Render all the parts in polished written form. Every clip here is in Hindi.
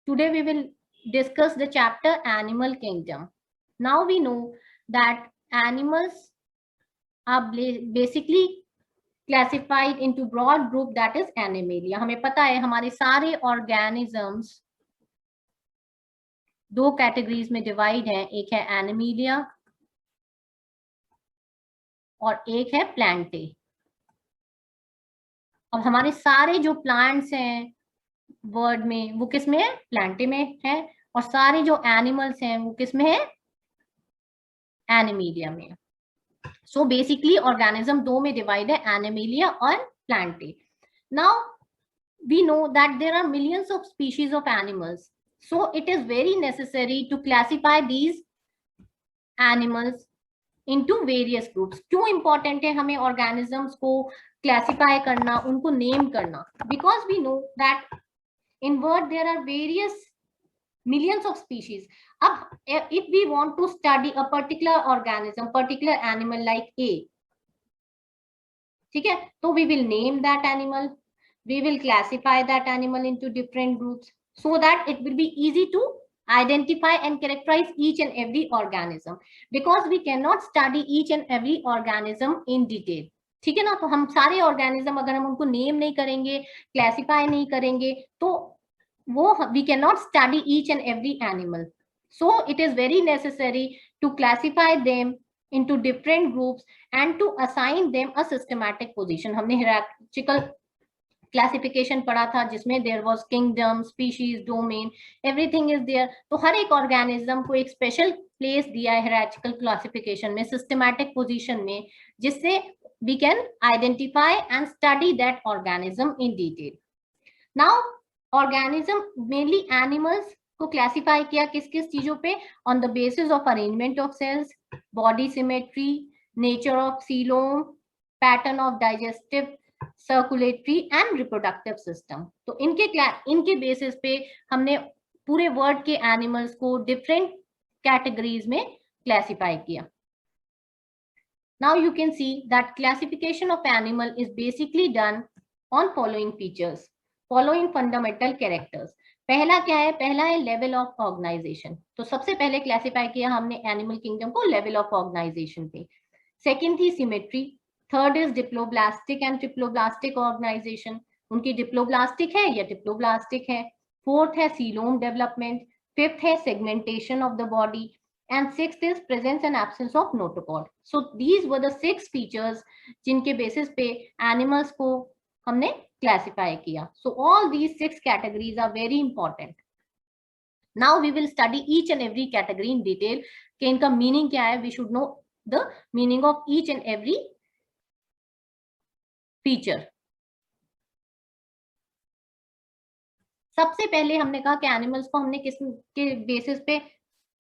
Today we will discuss the chapter Animal Kingdom. Now we know that animals are basically classified into broad group, that is Animalia. हमें पता है हमारे सारे organisms दो कैटेगरीज में डिवाइड हैं, एक है Animalia और एक है प्लांटे। अब हमारे सारे जो प्लांट्स हैं वर्ड में वो किस में है, प्लांटे में है, और सारे जो एनिमल्स हैं वो किस में है, एनिमेलिया में। सो बेसिकली ऑर्गेनिज्म दो में डिवाइड है, एनिमेलिया और Plantae. Now we know that there are millions of species of animals, so it is very necessary to classify these animals into various groups. क्यों इंपॉर्टेंट है हमें ऑर्गेनिजम्स को क्लासिफाई करना, उनको नेम करना? Because we know that in world there are various millions of species. If we want to study a particular organism, particular animal like A, ठीक है, तो we will name that animal, we will classify that animal into different groups so that it will be easy to identify and characterize each and every organism, because we cannot study each and every organism in detail. ठीक है ना, तो हम सारे ऑर्गेनिज्म अगर हम उनको नेम नहीं करेंगे, क्लासिफाई नहीं करेंगे, तो वो we cannot study each and every animal. So it is very necessary to classify them into different groups and to assign them a systematic position. हमने hierarchical क्लासिफिकेशन पढ़ा था जिसमें there was kingdom, species, domain, everything is there. तो हर एक ऑर्गेनिज्म को एक स्पेशल प्लेस दिया है हियरार्चिकल क्लासिफिकेशन में, सिस्टमैटिक पोजीशन में, जिससे we can identify and study that organism in detail. Now organism mainly animals को क्लासिफाई किया किस किस चीजों पे? On the basis of arrangement of cells, body symmetry, nature of coelom, pattern of digestive, circulatory and reproductive system. तो इनके बेसिस पे हमने पूरे वर्ल्ड के एनिमल्स को डिफरेंट कैटेगरीज में क्लासिफाई किया। Now you can see that classification of animal is basically done on following features, following fundamental characters. पहला क्या है? पहला है लेवल ऑफ ऑर्गेनाइजेशन। तो सबसे पहले क्लासिफाई किया हमने एनिमल किंगडम को लेवल ऑफ ऑर्गेनाइजेशन पे। सेकेंड थी symmetry, third is diploblastic and triploblastic organisation, उनकी डिप्लोब्लास्टिक है या ट्रिप्लोब्लास्टिक है। फोर्थ है सीलोम डेवलपमेंट, फिफ्थ है segmentation of the body, and sixth is presence and absence of notochord. So these were the 6 features जिनके बेसिस पे एनिमल्स को हमने क्लासिफाई किया। So all these 6 categories are very important. Now we will study each and every category in detail कि इनका मीनिंग क्या है। We should know the meaning of each and every feature. सबसे पहले हमने कहा कि एनिमल्स को हमने किस के बेसिस पे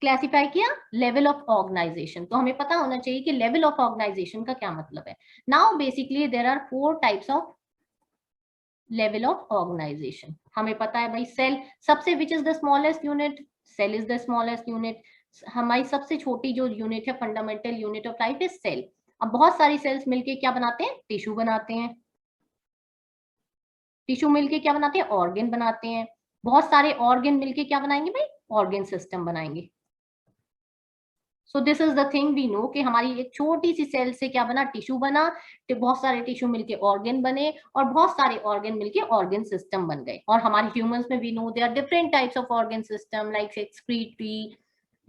क्लासिफाई किया? Level of organisation. तो हमें पता होना चाहिए कि लेवल ऑफ ऑर्गेनाइजेशन का क्या मतलब है। Now basically there are 4 types of level of organisation. हमें पता है भाई सेल सबसे, which is the smallest unit? Cell is the smallest unit. हमारी सबसे छोटी जो यूनिट है, fundamental unit of life is cell. अब बहुत सारी सेल्स मिलके क्या बनाते हैं? टिश्यू बनाते हैं। टिश्यू मिलके क्या बनाते हैं? ऑर्गन बनाते हैं। बहुत सारे ऑर्गन मिलके क्या बनाएंगे भाई? ऑर्गन सिस्टम बनाएंगे। So this is the thing we know कि हमारी एक छोटी सी सेल से क्या बना? टिश्यू बना, बहुत सारे टिश्यू मिलके ऑर्गन बने, और बहुत सारे ऑर्गन मिलके ऑर्गन सिस्टम बन गए। और हमारे ह्यूमंस में we know there are different types of organ system like excretory,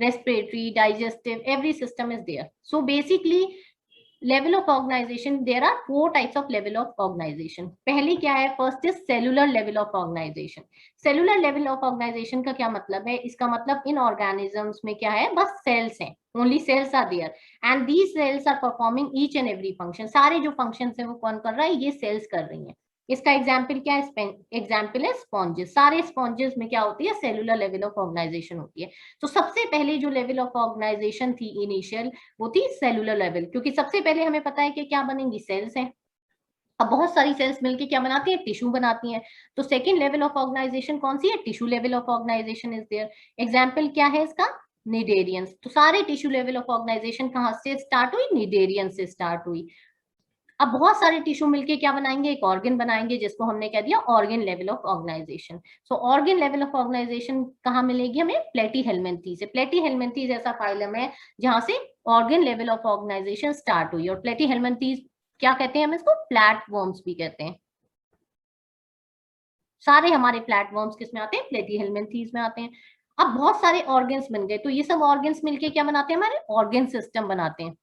respiratory, digestive, every system is there. So basically level of organisation, there are 4 types of level of organisation. पहली क्या है? First is cellular level of organisation. Cellular level of organisation का क्या मतलब है? इसका मतलब इन ऑर्गेनिजम्स में क्या है? बस सेल्स हैं, only cells are there and these cells are performing each and every function. सारे जो फंक्शन है वो कौन कर रहा है? ये सेल्स कर रही हैं। इसका एग्जाम्पल क्या है? एग्जाम्पल है स्पॉन्जेस। सारे स्पॉन्जेस में क्या होती है? सेलुलर लेवल ऑफ ऑर्गेनाइजेशन होती है। तो सबसे पहले जो लेवल ऑफ ऑर्गेनाइजेशन थी इनिशियल, वो थी सेलुलर लेवल, क्योंकि सबसे पहले हमें पता है कि क्या बनेंगी? सेल्स हैं। अब बहुत सारी सेल्स मिलके क्या बनाती है? टिश्यू बनाती हैं। तो सेकेंड लेवल ऑफ ऑर्गेनाइजेशन कौन सी है? Tissue level of organisation is there. Example क्या है इसका? निडेरियंस। तो सारे टिश्यू लेवल ऑफ ऑर्गेनाइजेशन कहाँ से स्टार्ट हुई? निडेरियंस से स्टार्ट हुई। अब बहुत सारे टिश्यू मिलके क्या बनाएंगे, एक ऑर्गन बनाएंगे, जिसको हमने कह दिया organ level of organisation. So organ level of organisation कहाँ मिलेगी हमें, प्लेटीहेल्मिन्थी से। प्लेटीहेल्मिन्थीज ऐसा फाइलम है जहां से organ level of organisation start हुई। और प्लेटीहेल्मिन्थीज क्या कहते हैं, हम इसको प्लेटफॉर्म्स भी कहते हैं। सारे हमारे प्लेटफॉर्म्स किस में आते हैं, प्लेटीहेल्मिन्थीज में आते हैं। अब बहुत सारे ऑर्गन्स बन गए, तो ये सब ऑर्गन्स मिलके क्या बनाते हैं, हमारे ऑर्गन सिस्टम बनाते हैं।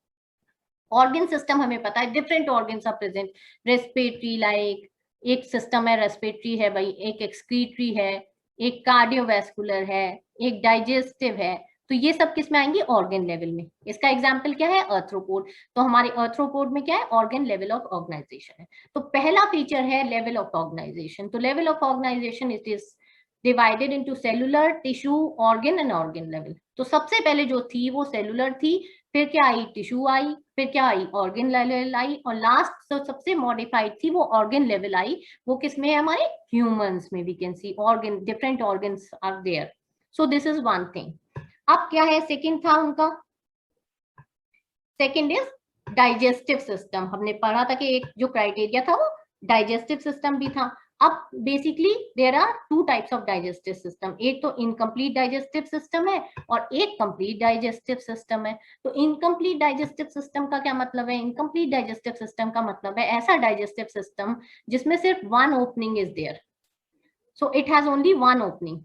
ऑर्गन सिस्टम हमें पता है different organs are present, respiratory like एक सिस्टम है, रेस्पिरेटरी है भाई, एक एक्सक्रीटरी है, एक कार्डियोवैस्कुलर है, एक डाइजेस्टिव है। तो ये सब किस में आएंगे, ऑर्गन लेवल में। इसका एग्जांपल क्या है, आर्थ्रोपोड। तो हमारे आर्थ्रोपोड में क्या है, ऑर्गन लेवल ऑफ ऑर्गेनाइजेशन है। तो पहला फीचर है लेवल ऑफ ऑर्गेनाइजेशन। तो level of organisation it is divided into cellular, tissue, organ and organ level. तो सबसे पहले जो थी वो सेलुलर थी, फिर क्या आई, टिश्यू आई, फिर क्या आई, ऑर्गन लेवल आई, और लास्ट तो सबसे मॉडिफाइड थी वो ऑर्गन लेवल आई। वो किसमें है, हमारे ह्यूमंस में। We can see organ, different organs are there. So this is one thing. अब क्या है, सेकंड था उनका, सेकंड इज डाइजेस्टिव सिस्टम। हमने पढ़ा था कि एक जो क्राइटेरिया था वो डाइजेस्टिव सिस्टम भी था। अब basically there are two types of digestive system, एक तो इनकम्प्लीट डाइजेस्टिव सिस्टम है और एक कंप्लीट डाइजेस्टिव सिस्टम है। तो इनकम्प्लीट डाइजेस्टिव सिस्टम का क्या मतलब है, इनकम्प्लीट डाइजेस्टिव सिस्टम का मतलब है ऐसा डाइजेस्टिव सिस्टम जिसमें सिर्फ one opening is there, so it has only one opening.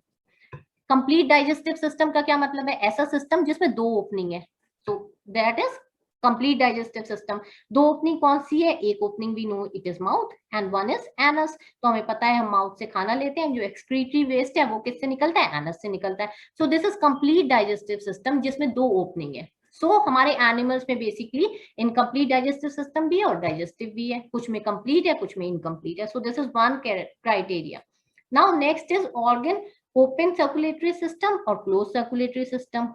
Complete digestive system का क्या मतलब है, ऐसा सिस्टम जिसमें दो ओपनिंग है। So that is complete digestive system. दो ओपनिंग कौन सी है, एक opening we know it is mouth and one is anus. तो हमें पता है हम माउथ से खाना लेते हैं, जो एक्सक्रीटरी वेस्ट है वो किससे निकलता है, एनस से निकलता है। So this is complete digestive system जिसमें दो ओपनिंग है। सो हमारे एनिमल्स में बेसिकली इनकम्प्लीट डाइजेस्टिव सिस्टम भी है और डाइजेस्टिव भी है, कुछ में कंप्लीट है कुछ में इनकम्प्लीट है। So this is one criteria. Now next is organ open circulatory system और close circulatory system.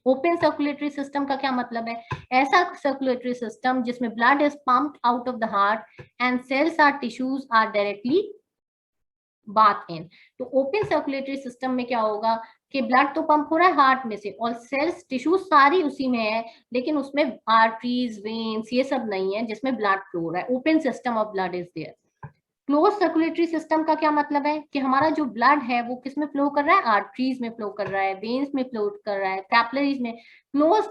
Open circulatory system का क्या मतलब है, ऐसा सर्कुलेटरी सिस्टम जिसमें blood is pumped out of the heart and cells are tissues are directly bath in. तो ओपन सर्कुलेटरी सिस्टम में क्या होगा कि ब्लड तो पंप हो रहा है हार्ट में से और सेल्स टिश्यूज सारी उसी में है, लेकिन उसमें आर्टरीज वेन्स ये सब नहीं है जिसमें ब्लड फ्लो हो रहा है। Open system of blood is there. Close circulatory system का क्या मतलब है कि हमारा जो ब्लड है वो किस में फ्लो कर रहा है, आर्टरीज में फ्लो कर रहा है, वेन्स में फ्लो कर रहा है, कैपिलरीज में। क्लोज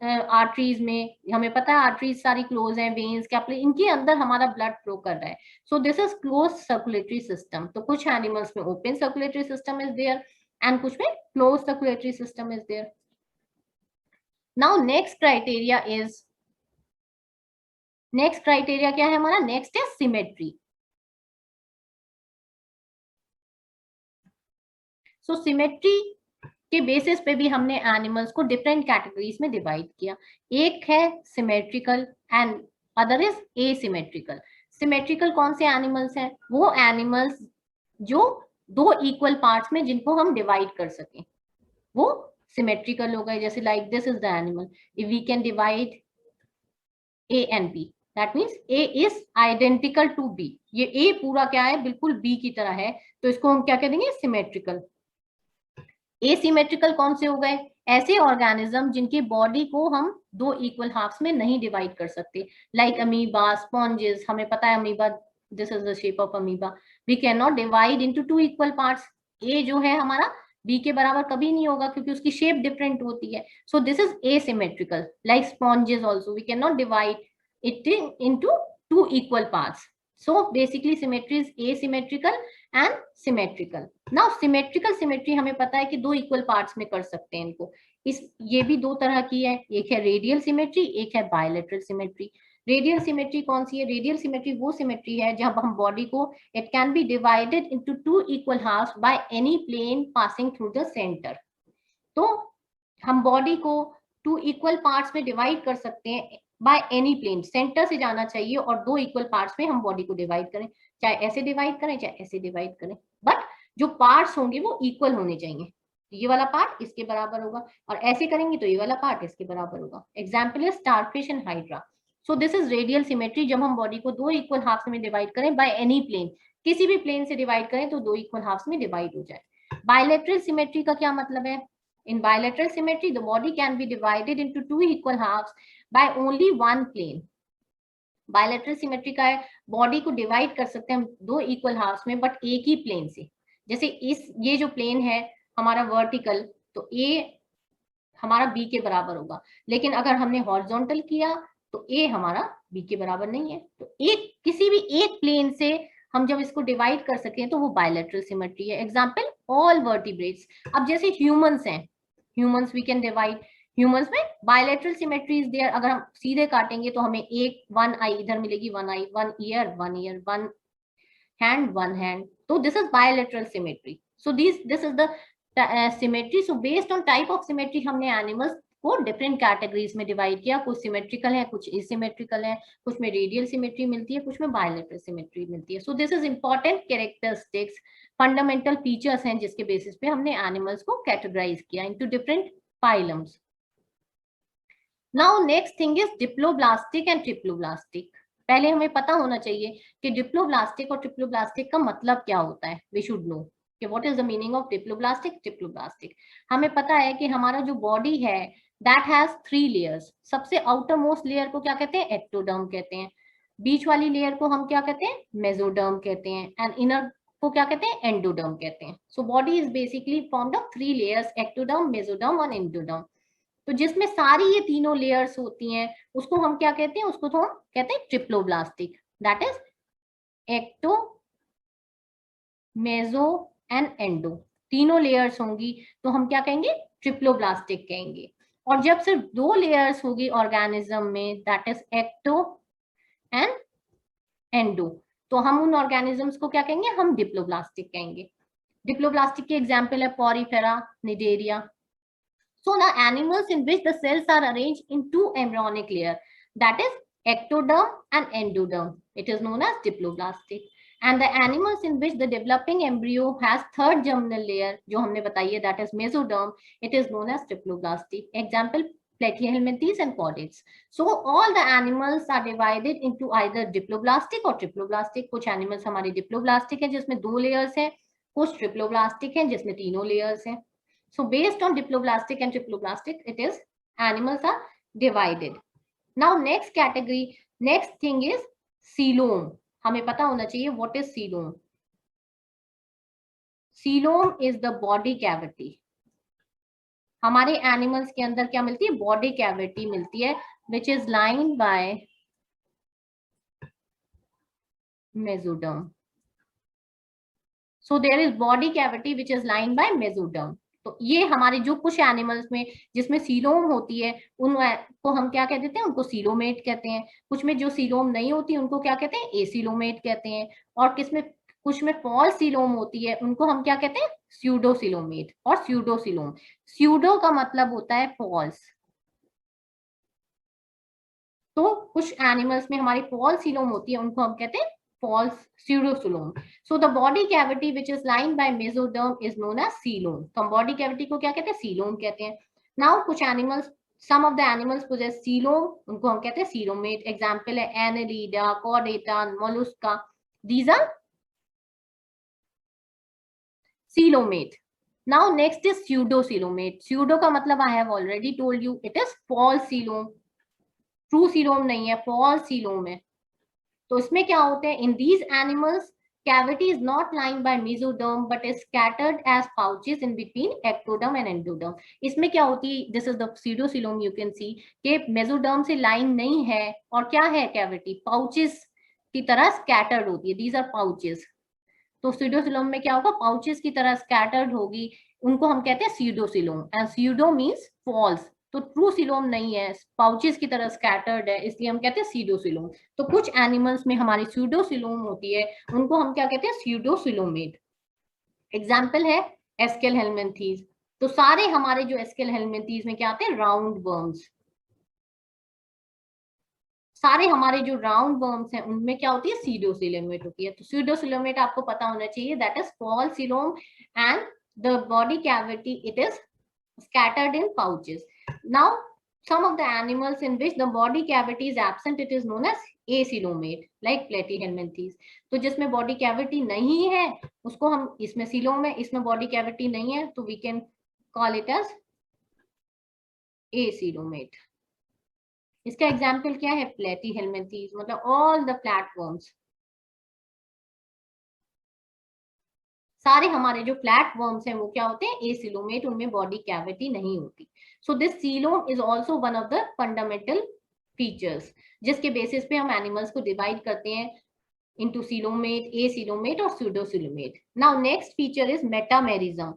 आर्टरीज में हमें पता है आर्टरीज सारी क्लोज है, वेन्स कैपिलरी इनके अंदर हमारा ब्लड फ्लो कर रहा है। So this is close circulatory system. तो कुछ एनिमल्स में open circulatory system is there and कुछ में close circulatory system is there. Now next criteria क्या है हमारा, नेक्स्ट है सिमेट्री। सो सिमेट्री के बेसिस पे भी हमने एनिमल्स को डिफरेंट कैटेगरीज में डिवाइड किया। एक है symmetrical and other is asymmetrical. Symmetrical कौन से एनिमल्स हैं, वो एनिमल्स जो दो इक्वल पार्ट्स में जिनको हम डिवाइड कर सकें वो सिमेट्रिकल हो गए। जैसे like this is the animal, if we can divide A and B that means A is identical to B. ये ए पूरा क्या है, बिल्कुल बी की तरह है, तो इसको हम क्या कह देंगे, सिमेट्रिकल। एसिमेट्रिकल कौन से हो गए, ऐसे ऑर्गेनिज्म जिनकी बॉडी को हम दो इक्वल हाफ्स में नहीं डिवाइड कर सकते, लाइक अमीबा, स्पॉन्जेस। हमें पता है amoeba, this is the shape of amoeba, we can not divide into two equal parts. ए जो है हमारा बी के बराबर कभी नहीं होगा क्योंकि उसकी शेप डिफरेंट होती है। So this is asymmetrical. Like sponges also we can not divide it into two equal parts. So basically symmetry is asymmetrical and symmetrical. Now symmetrical symmetry हमें पता है कि दो इक्वल पार्ट्स में कर सकते हैं इनको। ये भी दो तरह की है, एक है रेडियल सिमेट्री, एक है बायलैटरल सिमेट्री। रेडियल सिमेट्री कौन सी है, रेडियल सिमेट्री वो सिमेट्री है जब हम बॉडी को it can be divided into two equal halves by any plane passing through the centre. तो हम बॉडी को टू इक्वल पार्ट्स में डिवाइड कर सकते हैं बाय एनी प्लेन, सेंटर से जाना चाहिए और दो इक्वल पार्ट्स में हम बॉडी को डिवाइड करें, चाहे ऐसे डिवाइड करें चाहे ऐसे डिवाइड करें, बट जो पार्ट्स होंगे वो इक्वल होने चाहिए। ये वाला पार्ट इसके बराबर होगा और ऐसे करेंगे तो ये वाला पार्ट इसके बराबर होगा। एग्जाम्पल है starfish and hydra. So this is radial symmetry, जब हम बॉडी को दो इक्वल हाफ्स में डिवाइड करें बाय एनी प्लेन, किसी भी प्लेन से डिवाइड करें तो दो इक्वल हाफ्स में डिवाइड हो जाए। बायलैटरल सिमेट्री का क्या मतलब है, in bilateral symmetry the body can be divided into two equal halves by only one plane, bilateral symmetry का है, बॉडी को डिवाइड कर सकते हैं हम दो इक्वल हाफ्स में, बट एक ही प्लेन से। जैसे ये जो प्लेन है हमारा वर्टिकल, तो ए हमारा बी के बराबर होगा, लेकिन अगर हमने हॉरिजॉन्टल किया तो ए हमारा बी के बराबर नहीं है। तो एक किसी भी एक प्लेन से हम जब इसको डिवाइड कर सकें तो वो बायलैटरल सिमेट्री है। Example all vertebrates. अब जैसे ह्यूमंस हैं, humans we can divide, humans में बायलैटरल सिमेट्री इज देयर। अगर हम सीधे काटेंगे तो हमें एक वन आई इधर मिलेगी, one eye, one ear, one hand, one hand, तो this is bilateral symmetry. So this is the symmetry. So based on type of symmetry हमने एनिमल्स को डिफरेंट कैटेगरीज में डिवाइड किया, कुछ सिमेट्रिकल है, कुछ एसिमेट्रिकल है, कुछ में रेडियल सिमेट्री मिलती है, कुछ में बायलैटरल सिमेट्री मिलती है। So this is important characteristics, fundamental features हैं जिसके बेसिस पे हमने एनिमल्स को कैटेगराइज किया into different phylums. Now next thing is diploblastic and triploblastic. पहले हमें पता होना चाहिए कि डिप्लोब्लास्टिक और ट्रिप्लोब्लास्टिक का मतलब क्या होता है। वी शुड नो कि what is the meaning of diploblastic, triploblastic. हमें पता है कि हमारा जो बॉडी है दैट हैज 3 लेयर्स। सबसे आउटर मोस्ट लेयर को क्या कहते हैं, एक्टोडर्म कहते हैं। बीच वाली लेयर को हम क्या कहते हैं, मेसोडर्म कहते हैं, एंड इनर को क्या कहते हैं, एंडोडर्म कहते हैं। So body is basically formed of 3 layers, ectoderm, mesoderm और एंडोडर्म। तो जिसमें सारी ये तीनों लेयर्स होती हैं उसको हम क्या कहते हैं, उसको तो हम कहते हैं triploblastic. That is ecto, meso and endo, तीनों लेयर्स होंगी तो हम क्या कहेंगे, ट्रिप्लोब्लास्टिक कहेंगे। और जब सिर्फ 2 लेयर्स होगी ऑर्गेनिज्म में, that is ecto and endo, तो हम उन ऑर्गेनिजम्स को क्या कहेंगे, हम डिप्लोब्लास्टिक कहेंगे। डिप्लोब्लास्टिक के एग्जाम्पल है Porifera, Cnidaria. So the animals in which the cells are arranged in 2 embryonic layer, that is ectoderm and endoderm, it is known as diploblastic. And the animals in which the developing embryo has 3rd germinal layer, जो हमने बताई है, that is mesoderm, it is known as triploblastic. Example platyhelminthes and chordates. So all the animals are divided into either diploblastic or triploblastic. कुछ animals हमारे diploblastic है जिसमें 2 layers है, कुछ triploblastic है जिसमें 3 layers है। So based on diploblastic and triploblastic, it is animals are divided. Now next category, next thing is coelom. हमें पता होना चाहिए what is coelom. Coelom is the body cavity. हमारे animals के अंदर क्या मिलती है, body cavity मिलती है, which is lined by mesoderm. So there is body cavity which is lined by mesoderm. तो ये हमारे जो कुछ एनिमल्स में जिसमें सीलोम होती है उनको हम क्या कह देते हैं, उनको सीलोमेट कहते हैं। कुछ में जो सीलोम नहीं होती उनको क्या कहते हैं, एसीलोमेट कहते हैं। और किसमें कुछ में फॉल्स सीलोम होती है उनको हम क्या कहते हैं, स्यूडोसिलोमेट और स्यूडोसिलोम। स्यूडो का मतलब होता है फॉल्स, तो कुछ एनिमल्स में हमारी फॉल्स सीलोम होती है उनको हम कहते हैं false pseudocoelom. So the body cavity which is lined by mesoderm is known as coelom. तो हम body cavity को क्या कहते हैं, coelom कहते हैं। Now कुछ animals, some of the animals possess coelom, उनको हम कहते हैं coelomate. Example है Annelida, Chordata, Mollusca. These are coelomate. Now next is pseudocoelomate. Pseudo का मतलब I have already told you, it is false coelom. True coelom नहीं है, false coelom है। तो इसमें क्या होते हैं, in these animals cavity is not lined by mesoderm but is scattered as pouches in between ectoderm and endoderm. इसमें क्या होती है, this is the pseudocoelom you can see कि mesoderm से लाइन नहीं है और क्या है cavity, pouches की तरह scattered होती है, these are pouches. तो pseudocoelom में क्या होगा, pouches की तरह scattered होगी, उनको हम कहते हैं pseudocoelom. And pseudo means false, तो ट्रू सीलोम नहीं है, पाउचेस की तरह स्कैटर्ड है, इसलिए हम कहते हैं सीडोसिलोम। तो कुछ एनिमल्स में हमारी स्यूडोसिलोम होती है उनको हम क्या कहते हैं, स्यूडोसिलोमेट। एग्जांपल है एस्केल हेलमिंथीज। तो सारे हमारे जो एस्केल हेलमिंथीज में क्या आते हैं, राउंड वर्म्स। सारे हमारे जो राउंड वर्म्स हैं उनमें क्या होती है, सीडोसिलोमेट होती है। तो सीडोसिलोमेट आपको पता होना चाहिए, that is false coelom and the body cavity it is scattered in pouches. Now some of the animals in which the body cavity is absent, it is known as acoelomate, like platyhelminthes. तो जिसमें body cavity नहीं है उसको हम, इसमें सीलोम है, इसमें body cavity नहीं है, तो we can call it as acoelomate. इसका एग्जाम्पल क्या है? प्लेटीहेल्मिन्थीज, मतलब ऑल द फ्लैटवर्म्स, सारे हमारे जो फ्लैट वर्म्स हैं वो क्या होते हैं? एसिलोमेट, उनमें बॉडी कैविटी नहीं होती. So this coelom is also one of the fundamental features जिसके बेसिस पे हम एनिमल्स को डिवाइड करते हैं into coelomate, acoelomate और pseudocoelomate. Now next feature is metamerism.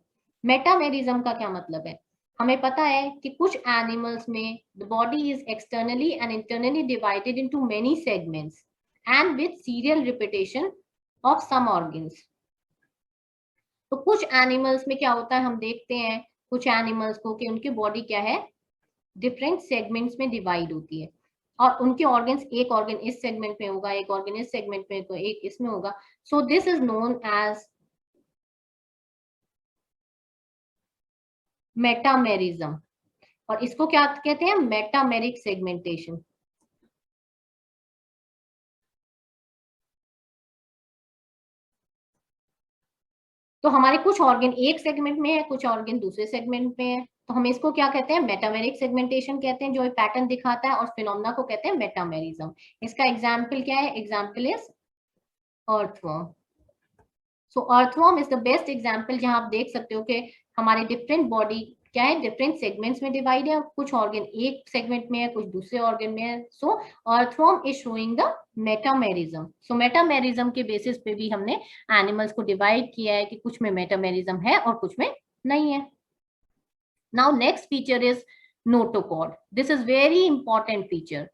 Metamerism का क्या मतलब है? हमें पता है कि कुछ एनिमल्स में the body is externally and internally divided into many segments and with serial repetition of some organs. तो कुछ एनिमल्स में क्या होता है, हम देखते हैं कुछ एनिमल्स को कि उनकी बॉडी क्या है, डिफरेंट सेगमेंट्स में डिवाइड होती है और उनके ऑर्गन्स, एक ऑर्गन इस सेगमेंट में होगा, एक ऑर्गन इस सेगमेंट में, तो एक इसमें होगा. So this is known as metamerism और इसको क्या कहते हैं? Metameric segmentation. तो हमारे कुछ ऑर्गन एक सेगमेंट में है, कुछ ऑर्गन दूसरे सेगमेंट में है, तो हम इसको क्या कहते हैं? मेटामेरिक सेगमेंटेशन कहते हैं, जो पैटर्न दिखाता है, और फिनोमेना को कहते हैं मेटामेरिज्म. इसका एग्जाम्पल क्या है? Example is earthworm. So earthworm is the best example जहां आप देख सकते हो कि हमारे डिफरेंट बॉडी क्या है, डिफरेंट सेगमेंट्स में डिवाइड है, कुछ ऑर्गन एक सेगमेंट में है, कुछ दूसरे ऑर्गन में है. So earthworm is showing the metamerism. So metamerism के बेसिस पे भी हमने एनिमल्स को डिवाइड किया है कि कुछ में मेटामेरिज्म है और कुछ में नहीं है. Now next feature is notochord. This is very important feature.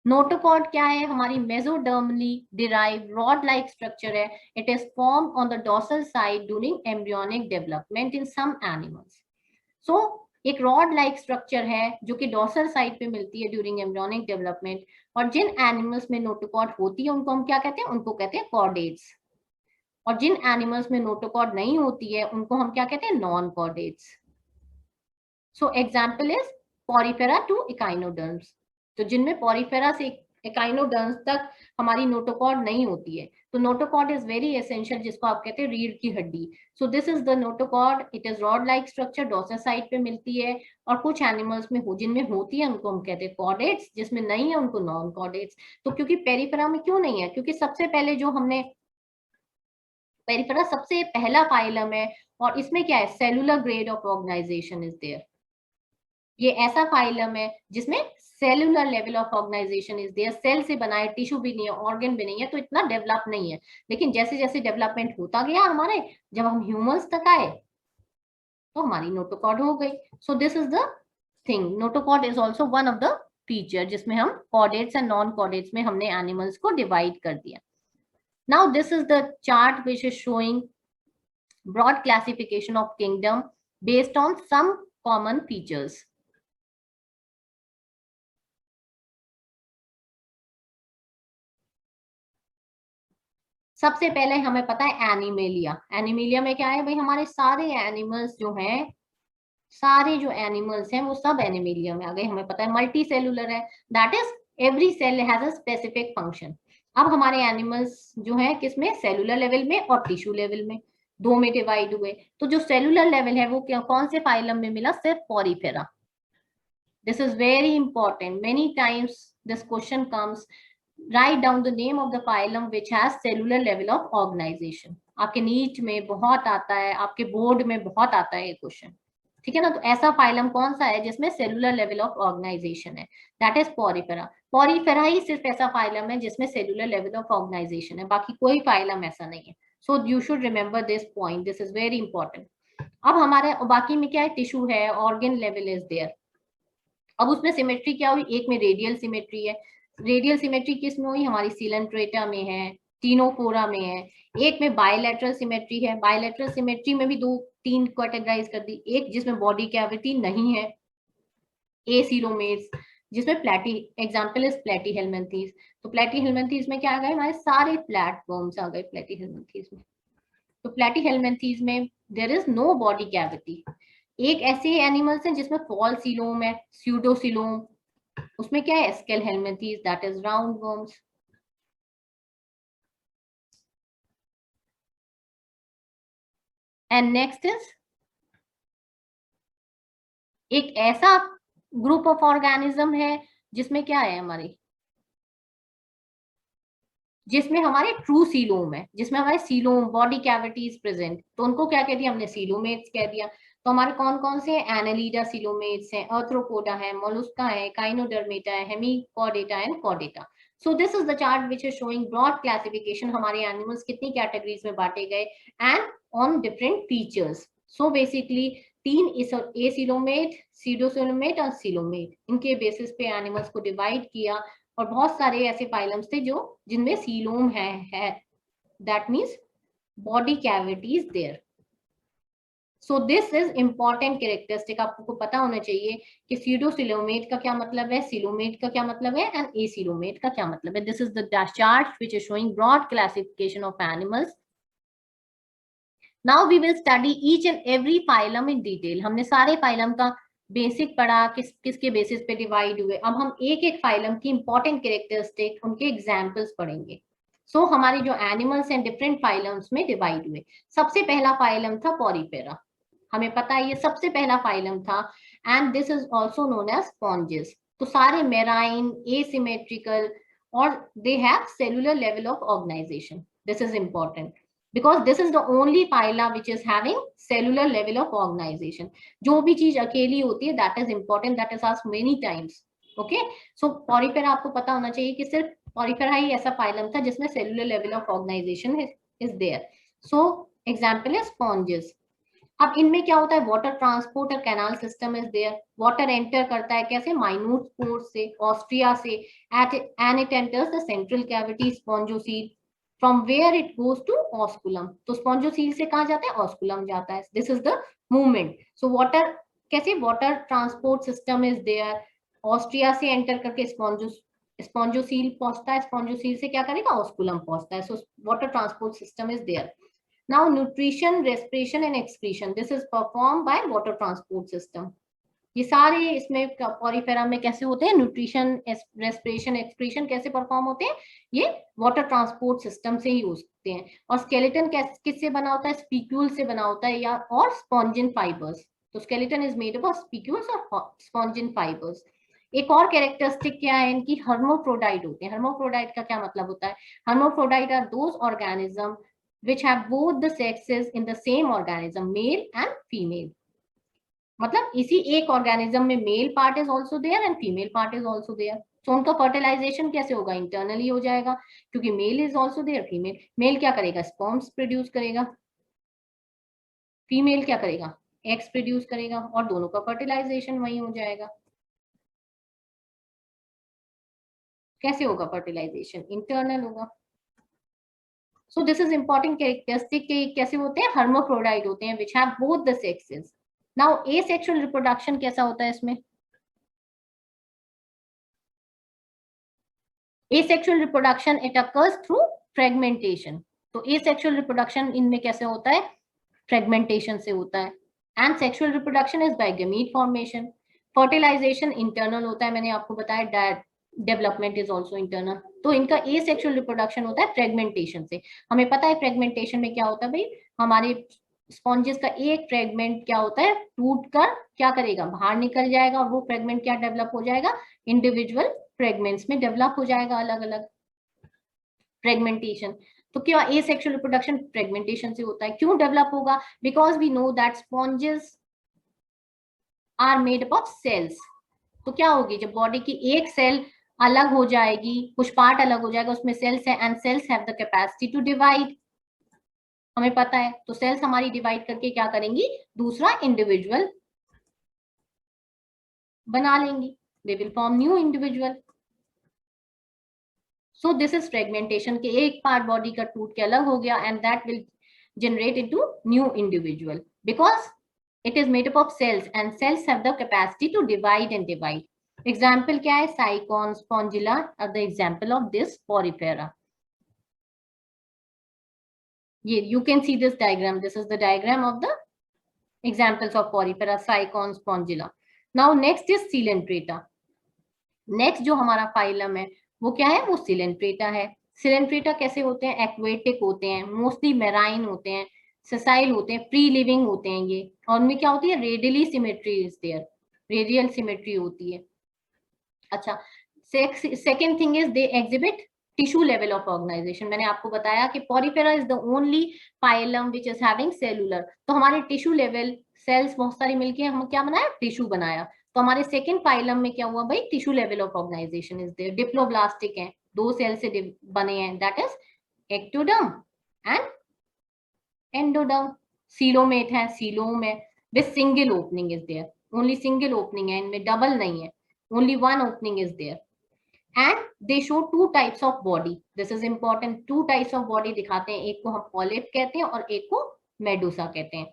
Notochord क्या है? हमारी mesodermally derive rod like structure है. It is form on the dorsal side during embryonic development in some animals. So एक रॉड लाइक स्ट्रक्चर है जो कि डॉर्सल साइड पे मिलती है ड्यूरिंग एम्ब्रियोनिक डेवलपमेंट, और जिन एनिमल्स में नोटोकॉर्ड होती है उनको हम क्या कहते हैं? उनको कहते हैं कॉर्डेट्स. और जिन एनिमल्स में नोटोकॉर्ड नहीं होती है उनको हम क्या कहते हैं? Non chordates. So example is Porifera to echinoderms. तो जिनमें पॉरीफेरा से इकाइनोडर्म्स तक हमारी नोटोकॉर्ड नहीं होती है, तो नोटोकॉर्ड इज वेरी एसेंशियल, जिसको आप कहते हैं रीढ़ की हड्डी. सो this is the notochord. It is rod like structure, dorsal side पे मिलती है, और कुछ एनिमल्स में हो, जिनमें होती है उनको हम कहते हैं कॉर्डेट्स, जिसमें नहीं है उनको नॉन कॉर्डेट्स. तो क्योंकि पेरिफेरा में क्यों नहीं है? क्योंकि सबसे पहले जो हमने पेरिफेरा सबसे पहला फाइलम है, और इसमें क्या है? Cellular grade of organisation is there. ये ऐसा फाइलम है जिसमें cellular level of organisation is there. Cell से बना है, टिश्यू भी नहीं है, ऑर्गन भी नहीं है, तो इतना डेवलप नहीं है. लेकिन जैसे जैसे डेवलपमेंट होता गया हमारे, जब हम ह्यूमंस तक आए तो हमारी नोटोकॉर्ड हो गई. सो this is the thing. Notochord is also one of the feature जिसमें हम कॉर्डेट्स एंड नॉन कॉर्डेट्स में हमने एनिमल्स को डिवाइड कर दिया. Now this is the chart which is showing broad classification of kingdom based on some common features. सबसे पहले हमें पता है एनिमेलिया. एनिमेलिया में क्या है भाई? हमारे सारे एनिमल्स जो हैं, सारे जो एनिमल्स हैं वो सब एनिमेलिया में आ गए. हमें पता है मल्टी सेलुलर है, that is every cell has a specific function. अब हमारे एनिमल्स जो है किसमें? सेलुलर लेवल में और टिश्यू लेवल में, दो में डिवाइड हुए. तो जो सेलुलर लेवल है वो क्या, कौन से फाइलम में मिला? सिर्फ Porifera. This is very important. Many times this question comes. Write down the name of the phylum which has cellular level of organization. आपके नीट में बहुत आता है, आपके बोर्ड में बहुत आता है ये क्वेश्चन. ठीक है ना? तो ऐसा फाइलम कौन सा है जिसमें सेलुलर लेवल ऑफ ऑर्गेनाइजेशन है? That is Porifera. पॉरीफेरा ही सिर्फ ऐसा फाइलम है जिसमें सेलुलर लेवल ऑफ ऑर्गेनाइजेशन है, बाकी कोई फाइलम ऐसा नहीं है. सो you should remember this point. This is very important. अब हमारे बाकी में क्या है? टिश्यू है, ऑर्गन लेवल इज देयर. अब उसमें सिमेट्री क्या हुई? एक में रेडियल सिमेट्री है. रेडियल सिमेट्री किस में हुई? हमारी सिलेंट्रेटा में है, टीनोफोरा में है. एक में बायलैटरल सिमेट्री है. बायलैटरल सिमेट्री में भी दो तीन कैटेगराइज कर दी. एक जिसमें बॉडी कैविटी नहीं है, एसीलोमेट्स, जिसमें प्लेटी, एग्जांपल इज प्लेटीहेल्मिन्थीज. तो प्लेटीहेल्मिन्थीज में क्या आ गए? हमारे सारे फ्लैटवर्म्स आ गए प्लेटीहेल्मिन्थीज में. तो प्लेटीहेल्मिन्थीज में there is no body cavity. एक ऐसे एनिमल्स हैं जिसमें फॉल सीलोम है, स्यूडोसीलोम. उसमें क्या है? Aschelminthes, that is round worms. And next is एक ऐसा ग्रुप ऑफ ऑर्गेनिज्म है जिसमें क्या है हमारे, जिसमें हमारे ट्रू सीलोम है, जिसमें हमारे सीलोम बॉडी कैविटीज प्रेजेंट, तो उनको क्या कह दिया हमने, सीलोमेट्स कह दिया। तो हमारे कौन कौन से हैं, एनालीडा सीलोमेट्स हैं, आर्थ्रोपोडा है, मोलुस्का है, काइनोडर्मेटा है, hemichordata and chordata. So this is the chart which is showing broad classification, हमारे एनिमल्स कितनी कैटेगरीज में बांटे गए and on different features. So basically तीन एसिलोमेट, सीडोसिलोमेट और सीलोमेट, इनके बेसिस पे एनिमल्स को डिवाइड किया। और बहुत सारे ऐसे फाइलम्स थे जो जिनमें सीलोम है that means body cavity is there. So this is important characteristic, आपको पता होना चाहिए कि सीडोसिलोमेट का क्या मतलब है, सिलोमेट का क्या मतलब है एंड एसिलोमेट का क्या मतलब है। This is the chart which is showing broad classification of animals. Now we will study each and every phylum in detail. हमने सारे फाइलम का बेसिक पढ़ा, किसके बेसिस पे डिवाइड हुए। अब हम एक एक फाइलम की इंपॉर्टेंट कैरेक्टरिस्टिक, उनके एग्जांपल्स पढ़ेंगे। सो हमारे जो एनिमल्स हैं डिफरेंट फाइलम्स में डिवाइड हुए। सबसे पहला फाइलम था पॉरीफेरा, हमें पता है ये सबसे पहला फाइलम था, and this is also known as sponges. तो सारे मेराइन, एसिमेट्रिकल, और they have cellular level of organisation. This is important because this is the only phyla which is having cellular level of organization. जो भी चीज अकेली होती है, that is important, that is asked many times. Okay, so porifera आपको पता होना चाहिए कि सिर्फ porifera ही ऐसा phylum था जिसमें cellular level of organization is there. So example is sponges. अब इनमें क्या होता है, वाटर ट्रांसपोर्ट और canal system is there. Water enter करता है कैसे, माइन्यूट पोर्स से, ऑस्ट्रिया से, and it enters the central cavity spongocoel, from where it goes to osculum. तो स्पॉन्जोसील से कहाँ जाता है, ऑस्कुलम जाता है। This is the movement. So water कैसे, water transport system is there, ostia से एंटर करके स्पॉन्जोसील पहुंचता है, स्पॉन्जोसील से क्या करेगा, ऑस्कुलम पहुंचता है। So water transport system is there. Now nutrition, respiration and excretion, this is performed by water transport system. ये सारे इसमें पॉरीफेरा में कैसे होते हैं, न्यूट्रिशन, रेस्पिरेशन, एक्सक्रीशन कैसे परफॉर्म होते हैं, ये वाटर ट्रांसपोर्ट सिस्टम से ही होते हैं। और स्केलेटन किससे बना होता है, स्पीक्यूल से बना होता है, या और स्पॉन्जिन फाइबर्स। तो skeleton is made up of spicules और स्पॉन्जिन फाइबर्स। एक और कैरेक्टरिस्टिक क्या है इनकी, हर्मोफ्रोडाइट होते हैं। हर्मोफ्रोडाइट का क्या मतलब होता है, hermaphrodite are those organism which have both the sexes in the same organism, male and female. मतलब इसी एक ऑर्गेनिज्म में male part is also there and female part is also there. So उनका फर्टिलाइजेशन कैसे होगा, इंटरनली हो जाएगा, क्योंकि male is also there, female. Male क्या करेगा, स्पर्म्स प्रोड्यूस करेगा, फीमेल क्या करेगा, एग्स प्रोड्यूस करेगा, और दोनों का फर्टिलाइजेशन वही हो जाएगा। कैसे होगा फर्टिलाइजेशन, इंटरनल होगा। So this is important characteristic के कैसे होते हैं, हर्मोफ्रोडाइट होते हैं, which have both the sexes. Now asexual reproduction कैसा होता है इसमें, asexual reproduction it occurs through fragmentation. तो एसेक्सुअल रिप्रोडक्शन इनमें कैसे होता है, फ्रेगमेंटेशन से होता है। And sexual reproduction is by gamete formation. Fertilisation internal होता है, मैंने आपको बताया, डेवलपमेंट इज ऑल्सो इंटरनल। तो इनका एसेक्सुअल रिप्रोडक्शन होता है फ्रेगमेंटेशन से। हमें पता है फ्रेगमेंटेशन में क्या होता है भाई, हमारे स्पॉन्जेस का एक फ्रेगमेंट क्या होता है, टूट कर क्या करेगा, बाहर निकल जाएगा, और वो फ्रेगमेंट क्या डेवलप हो जाएगा, इंडिविजुअल फ्रेगमेंट्स में डेवलप हो जाएगा, अलग अलग फ्रेगमेंटेशन। तो क्या एसेक्सुअल रिप्रोडक्शन फ्रेगमेंटेशन से होता है, क्यों डेवलप होगा, because we know that sponges are made up of cells. तो क्या होगी, जब बॉडी की एक सेल अलग हो जाएगी, कुछ पार्ट अलग हो जाएगा, उसमें सेल्स है, and cells have the capacity to divide, हमें पता है। तो सेल्स हमारी डिवाइड करके क्या करेंगी, दूसरा इंडिविजुअल बना लेंगी, they will form new individual. So this is fragmentation के एक पार्ट बॉडी का टूट के अलग हो गया, and that will generate into new individual because it is made up of cells and cells have the capacity to divide and divide। example क्या है, साइकॉन, Spongilla are the example of this porifera। ये you can see this diagram, this is the diagram of the examples of porifera, साइकॉन, Spongilla. now next is coelenterata। Next जो हमारा फाइलम है वो क्या है, वो सिलेंट्रेटा है। सिलेंट्रेटा कैसे होते हैं, एक्वेटिक होते हैं, मोस्टली मेराइन होते हैं, सेसाइल होते हैं, फ्री लिविंग होते हैं ये। और उनमें क्या होती है, radially symmetry is there, radial symmetry होती है। अच्छा, second thing is they exhibit tissue level of organisation. मैंने आपको बताया कि Porifera is the only phylum which is having cellular. तो हमारे टिश्यू लेवल सेल्स बहुत सारी मिलके हम क्या बनाया, टिश्यू बनाया. तो हमारे सेकेंड फाइलम में क्या हुआ भाई, tissue level of organisation is there. Diploblastic है, 2 सेल से बने हैं, that is ectoderm and endoderm. Coelomate है, सीलोम है, with single opening is there. Only single opening है, इनमें डबल नहीं है, only one opening is there. And they show 2 types of body. This is important. 2 types of body दिखाते हैं, एक को हम पॉलिप कहते हैं और एक को मेडुसा कहते हैं.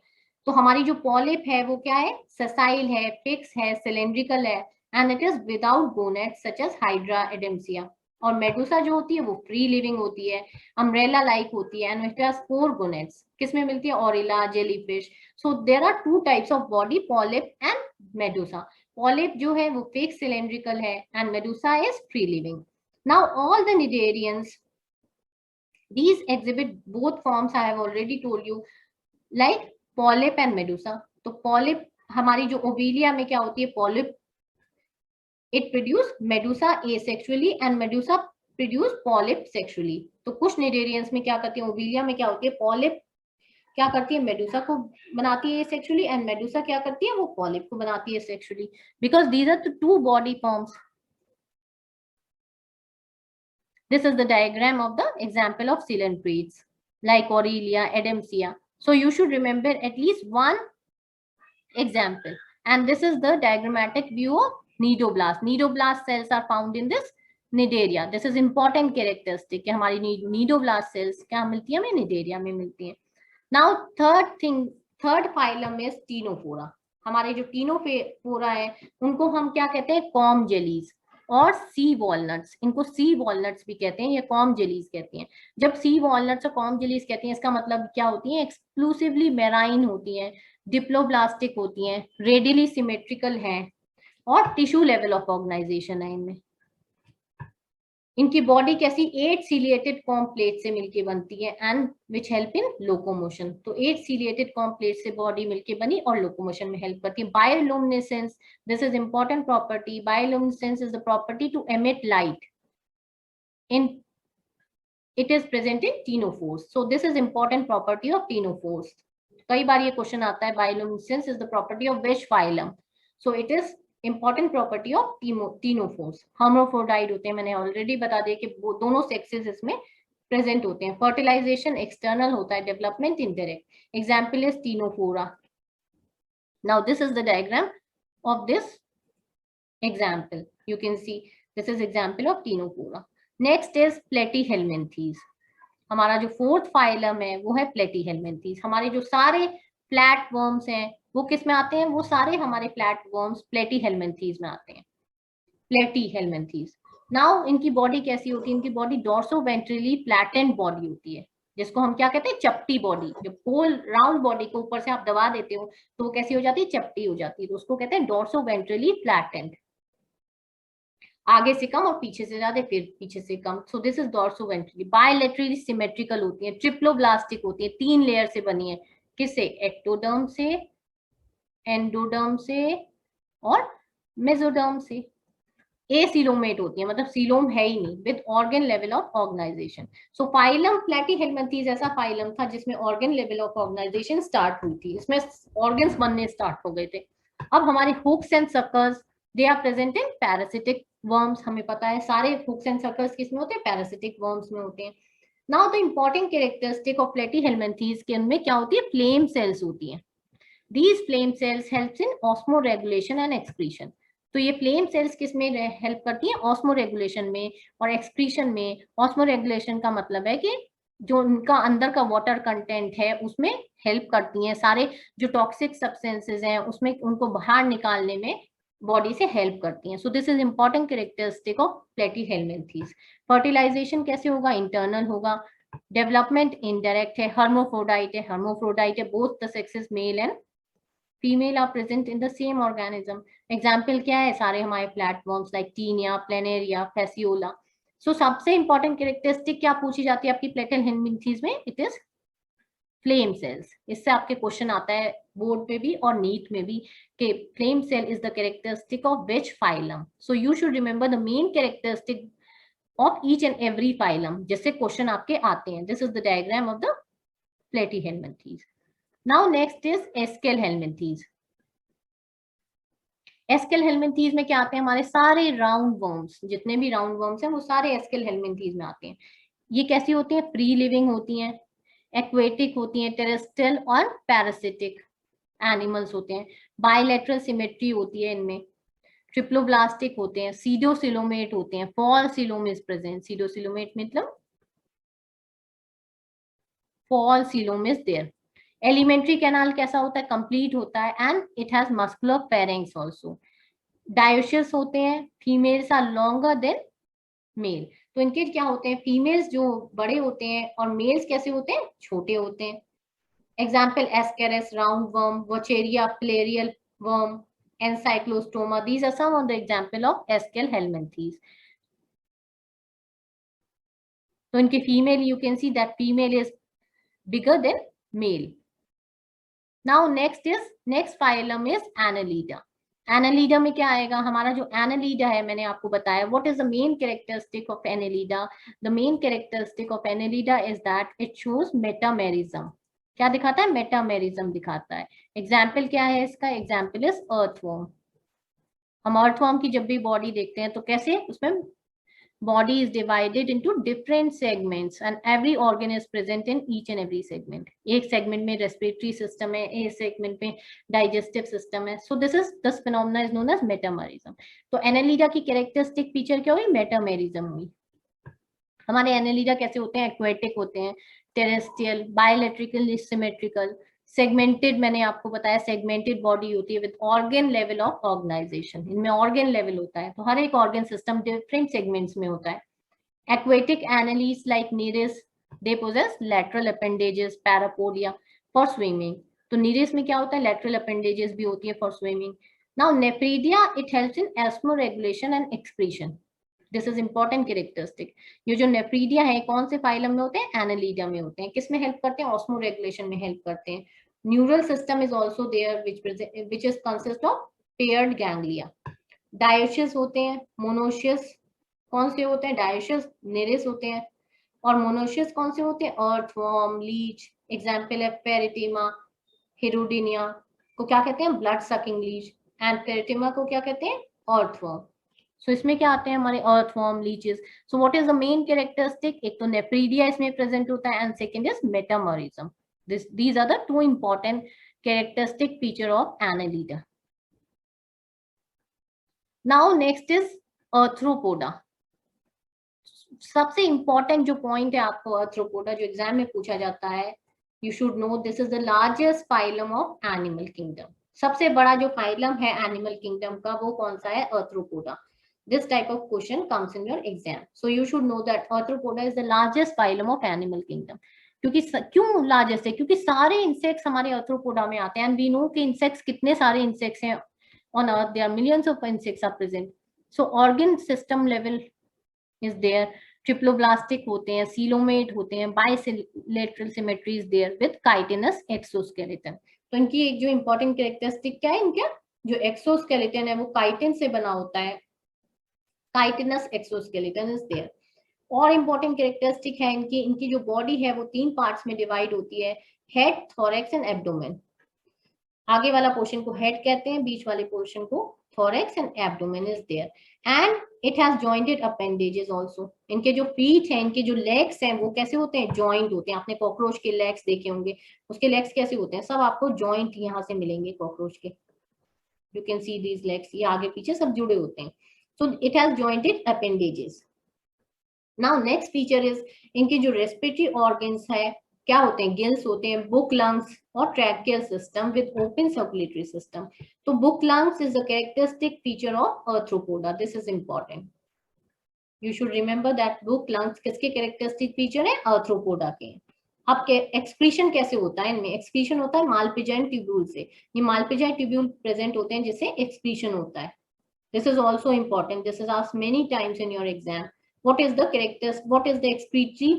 तो हमारी जो पॉलिप है वो क्या है, ससाइल है, फिक्स है, सिलेंड्रिकल है, and it is without gonads such as Hydra Adamsia. और मेडुसा जो होती है वो फ्री लिविंग होती है, अम्ब्रेला लाइक होती है, एंड इट हैज 4 गोनेट्स. किसमें मिलती है, aurelia, jellyfish. So there are 2 types of body, polyp and medusa. Polyp जो है वो fixed cylindrical है and medusa is free living. Now all the cnidarians, these exhibit both forms. I have already told you, like polyp and medusa. तो polyp हमारी जो ओविलिया में क्या होती है, polyp it produce medusa asexually and medusa produce polyp sexually. तो कुछ cnidarians में क्या करती है, ओविलिया में क्या होती है, polyp क्या करती है, मेडुसा को बनाती है सेक्सुअली, एंड मेडुसा क्या करती है, वो पॉलिप को बनाती है sexually, because these are the 2 body forms. This is the diagram of the example of cylindrids like Aurelia, Adamsia. So you should remember at least one example, and this is the diagrammatic view of nidoblast. Nidoblast cells are found in this nidaria. This is important characteristic कि हमारी nidoblast cells क्या मिलती है हमें, निडेरिया में मिलती है. Now third phylum is Ctenophora. हमारे जो टीनोफोरा है उनको हम क्या कहते हैं, कॉम जेलीज और सी वॉलनट्स. इनको सी वॉलनट्स भी कहते हैं या कॉम जेलीज कहते हैं. जब सी वॉलनट्स और कॉम जेलीज कहते हैं, इसका मतलब क्या होती है, एक्सक्लूसिवली मेराइन होती हैं, डिप्लोब्लास्टिक होती हैं, रेडियली सिमेट्रिकल हैं और टिश्यू लेवल ऑफ ऑर्गेनाइजेशन है इनमें. इनकी बॉडी कैसी, 8 सीलिएटेड कॉम प्लेट से मिलके बनती है and which help in locomotion. तो 8 सीलिएटेड कॉम प्लेट से बॉडी मिलके बनी और लोकोमोशन में हेल्प करती है. Bioluminescence, this is important property. Bioluminescence is the property to emit light in, it is present in ctenophores. So this is important property of ctenophores. कई बार ये क्वेश्चन आता है, bioluminescence is the property of which phylum. So it is important property of ctenophores. Hermaphrodite होते हैं, मैंने ऑलरेडी बता दिया कि वो दोनों सेक्सेस इसमें प्रेजेंट होते हैं. फर्टिलाइजेशन एक्सटर्नल होता है, development indirect. Example is ctenophora. Now this is the diagram of this example. You can see this is example of ctenophora. Next is platyhelminthes. हमारा जो 4th फाइलम है वो है प्लेटीहेलमिन्थीज. हमारे जो सारे फ्लैट वर्म्स हैं वो किस में आते हैं, वो सारे हमारे फ्लैट वर्म्स प्लेटीहेलमिन्थीज में आते हैं. प्लेटीहेलमिन्थीज. नाउ इनकी बॉडी कैसी होती है, इनकी बॉडी डॉर्सोवेंट्रली फ्लैटेंड बॉडी होती है, जिसको हम क्या कहते हैं, चपटी बॉडी. जब गोल राउंड बॉडी को ऊपर से आप दबा देते हो तो वो कैसी हो जाती है, चपटी हो जाती है. तो उसको कहते हैं डॉर्सोवेंट्रली फ्लैटेंड. आगे से कम और पीछे से ज्यादा, फिर पीछे से कम. So this is dorsoventrally. Bilaterally symmetrical होती है, ट्रिप्लोब्लास्टिक होती है, 3 लेयर से बनी है. किससे, एक्टोडर्म से, एंडोडर्म से और मेसोडर्म से. एसीलोमेट होती है, मतलब सीलोम है ही नहीं, with organ level of organisation. So phylum platyhelminthes ऐसा फाइलम था जिसमें organ level of organisation start हुई थी, इसमें ऑर्गन्स बनने स्टार्ट हो गए थे. अब हमारे hooks and suckers, they are present in parasitic worms. हमें पता है सारे हुक्स एंड सक्कर्स किसमें होते हैं, पैरासिटिक वर्म्स में होते हैं. Now the important characteristic of platyhelminthes के उनमें क्या होती है, फ्लेम सेल्स होती हैं. These flame cells helps in osmoregulation and excretion. तो ये फ्लेम सेल्स किस में हेल्प करती हैं, ऑस्मोरेगुलेशन में और एक्सक्रीशन में. ऑस्मोरेगुलेशन का मतलब है कि जो उनका अंदर का वाटर कंटेंट है उसमें हेल्प करती हैं. सारे जो टॉक्सिक सब्सटेंसेस हैं उसमें उनको बाहर निकालने में बॉडी से हेल्प करती हैं. So this is important characteristic of platyhelminthes. Fertilisation कैसे होगा, इंटरनल होगा. डेवलपमेंट इनडायरेक्ट है. हर्माफ्रोडाइट है, हर्माफ्रोडाइट है, both the sexes male and female are present in the same organism. Example क्या है, सारे हमारे platforms like taenia, planaria, fasciola. So सबसे इंपॉर्टेंट कैरेक्टरिस्टिक क्या पूछी जाती है आपकी प्लेटीहेलमिन्थीज में, इट इज फ्लेम सेल्स. इससे आपके क्वेश्चन आता है बोर्ड में भी और नीट में भी कि flame cell is the characteristic of which phylum. So you should remember the main characteristic of each and every phylum. जैसे क्वेश्चन आपके आते हैं. This is the diagram of the platyhelminthes. Now next is Aschelminthes. Aschelminthes में क्या आते हैं? हमारे सारे राउंड वर्म्स, जितने भी राउंड वर्म्स हैं वो सारे एस्केल हेलमिंथीज में आते हैं. ये कैसी होती हैं? फ्री लिविंग होती हैं, एक्वेटिक होती हैं, टेरेस्ट्रियल और पैरासिटिक एनिमल्स होते हैं. बायलैटरल सिमेट्री होती है इनमें. ट्रिप्लोब्लास्टिक होते हैं, सीडोसिलोमेट होते हैं, false coelom is present. Pseudocoelomate मतलब false coelom is there. Alimentary canal कैसा होता है? कंप्लीट होता है and it has muscular pharynx also. Dioecious होते हैं, females are longer than male. तो इनके क्या होते हैं? फीमेल्स जो बड़े होते हैं और मेल्स कैसे होते हैं? छोटे होते हैं. Example ascaris, round worm, wuchereria, filarial worm, ancylostoma. These are some of the example of Escherichia helminthes. So इनके female, you can see that female is bigger than male. Now next phylum is Annelida. Annelida में क्या आएगा? हमारा जो Annelida है, मैंने आपको बताया. What is the main characteristic of Annelida? The main characteristic of Annelida is that it shows metamerism. क्या दिखाता है? मेटामेरिज्म दिखाता है. एग्जाम्पल क्या है इसका? Example is earthworm. हम अर्थवर्म की जब भी बॉडी देखते हैं तो कैसे उसमें body is divided into different segments and every organ is present in each and every segment. एक सेगमेंट में रेस्पिरेटरी सिस्टम है, एक सेगमेंट में डाइजेस्टिव सिस्टम है. So this phenomena is known as metamerism. तो एनालिडा की कैरेक्टरिस्टिक फीचर क्या हुई? मेटामेरिज्म हुई. हमारे एनालिडा कैसे होते हैं? एक्वेटिक होते हैं, टेरेस्ट्रियल, बायलैटरल, सिमेट्रिकल, सेगमेंटेड. मैंने आपको बताया सेगमेंटेड बॉडी होती है with organ level of organisation. इनमें ऑर्गन लेवल होता है, तो हर एक ऑर्गन सिस्टम डिफरेंट सेगमेंट्स में होता है. Aquatic annelids like nereis, they possess lateral appendages, parapodia for swimming. तो नीरिस में क्या होता है? लैटरल अपेंडेजेस भी होती है for swimming. Now nephridia, it helps in osmoregulation and excretion. This is important characteristic. ये जो नेफ्रीडिया है कौन से फाइलम में होते हैं? एनालिडा में होते हैं. किस में हेल्प करते हैं? ऑस्मो रेगुलेशन में हेल्प करते हैं. Neural system is also there which is consist of paired ganglia. Dioecious होते हैं, मोनोशियस कौन से होते हैं? डायोशियस नेरिस होते हैं. और मोनोशियस कौन से होते हैं? Earthworm, Leach. एग्जाम्पल है पेरिटीमा, हिरुडिनिया को क्या कहते हैं? Blood sucking Leach. एंड पेरिटीमा को क्या कहते हैं? अर्थवर्म. सो इसमें क्या आते हैं? हमारे earthworm, leches. So what is the main characteristic? एक तो नेफ्रीडिया इसमें प्रेजेंट होता है and second is metamerism. These are the two important characteristic feature of Annelida. Now next is Arthropoda. सबसे इंपॉर्टेंट जो पॉइंट है आपको आर्थ्रोपोडा जो एग्जाम में पूछा जाता है, you should know this is the largest phylum of animal kingdom. सबसे बड़ा जो फाइलम है एनिमल किंगडम का वो कौन सा है? Arthropoda. This type of question comes in your exam. So you should know that Arthropoda is the largest phylum of animal kingdom. क्यों लार्जेस्ट है? क्योंकि सारे इंसेक्ट्स हमारे आर्थ्रोपोडा में आते हैं. एंड वी नो कि इंसेक्ट्स कितने सारे इंसेक्ट्स हैं on earth. There are millions of insects are present. So organ system level is there. Triploblastic होते हैं, सीलोमेट होते हैं, bilateral symmetry is there with chitinous exoskeleton. तो इनकी एक जो इंपॉर्टेंट कैरेक्टरिस्टिक क्या है? इनका जो एक्सोस्केलेटन है वो काइटिन से बना होता है. Chitinous exoskeleton is there. और इंपॉर्टेंट कैरेक्टरिस्टिक है इनकी जो बॉडी है वो 3 पार्ट्स में डिवाइड होती है. Head, thorax and abdomen. आगे वाला पोर्शन को हेड कहते हैं, बीच वाले पोर्शन को thorax and abdomen is there. And it has jointed appendages also. इनके जो फीट हैं, इनके जो लेग्स हैं वो कैसे होते हैं? जॉइंट होते हैं. आपने कॉकरोच के लेग्स देखे होंगे, उसके लेग्स कैसे होते हैं? सब आपको जॉइंट यहाँ से मिलेंगे कॉकरोच के. You can see these legs, ये आगे पीछे सब जुड़े होते हैं. So it has jointed appendages. Now next feature is इनके जो respiratory organs है क्या होते हैं? गिल्स होते हैं, book lungs और tracheal system with open circulatory system. तो book lungs is a characteristic feature of Arthropoda. This is important. You should remember that book lungs किसके characteristic feature है? Arthropoda के. अब एक्सक्रीशन कैसे होता है? इनमें एक्सक्रीशन होता है मालपिजाइन ट्यूब्यूल से. ये मालपिजाइन ट्यूब्यूल प्रेजेंट होते हैं जिससे एक्सक्रीशन होता है. This is also important. This is asked many times in your exam. What is the excretory